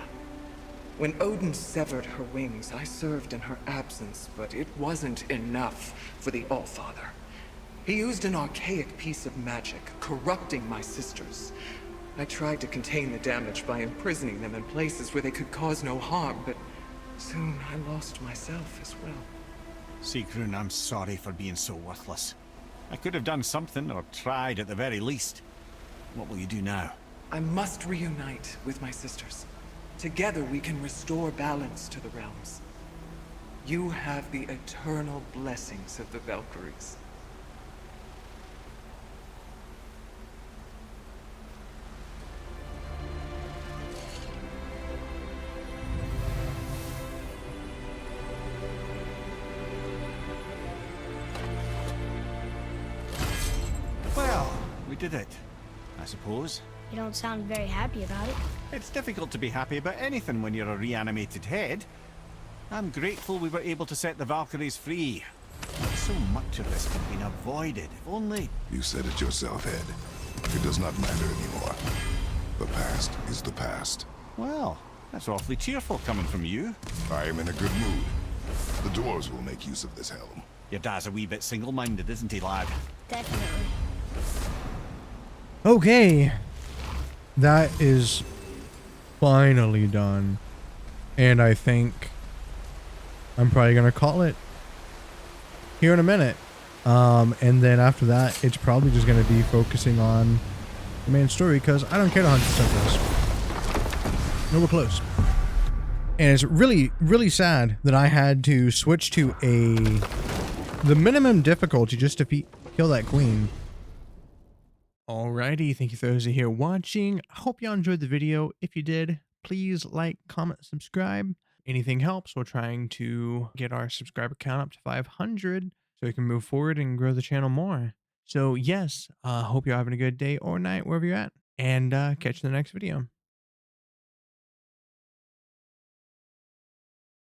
When Odin severed her wings, I served in her absence, but it wasn't enough for the Allfather. He used an archaic piece of magic, corrupting my sisters. I tried to contain the damage by imprisoning them in places where they could cause no harm, but soon I lost myself as well. Sigrun, I'm sorry for being so worthless. I could have done something, or tried at the very least. What will you do now? I must reunite with my sisters. Together we can restore balance to the realms. You have the eternal blessings of the Valkyries. Well, we did it, I suppose. You don't sound very happy about it. It's difficult to be happy about anything when you're a reanimated head. I'm grateful we were able to set the Valkyries free. So much of this could have been avoided, if only... You said it yourself, Head. It does not matter anymore. The past is the past. Well, that's awfully cheerful coming from you. I am in a good mood. The dwarves will make use of this helm. Your dad's a wee bit single-minded, isn't he, lad? Definitely. Okay. That is finally done. And I think I'm probably going to call it here in a minute. And then after that, it's probably just going to be focusing on the main story because I don't care to 100% this. No, we're close. And it's really, really sad that I had to switch to the minimum difficulty just to kill that queen. Alrighty, thank you for those here watching. I hope y'all enjoyed the video. If you did, please like, comment, subscribe. Anything helps. We're trying to get our subscriber count up to 500 so we can move forward and grow the channel more. So yes, hope you're having a good day or night wherever you're at, and catch you in the next video.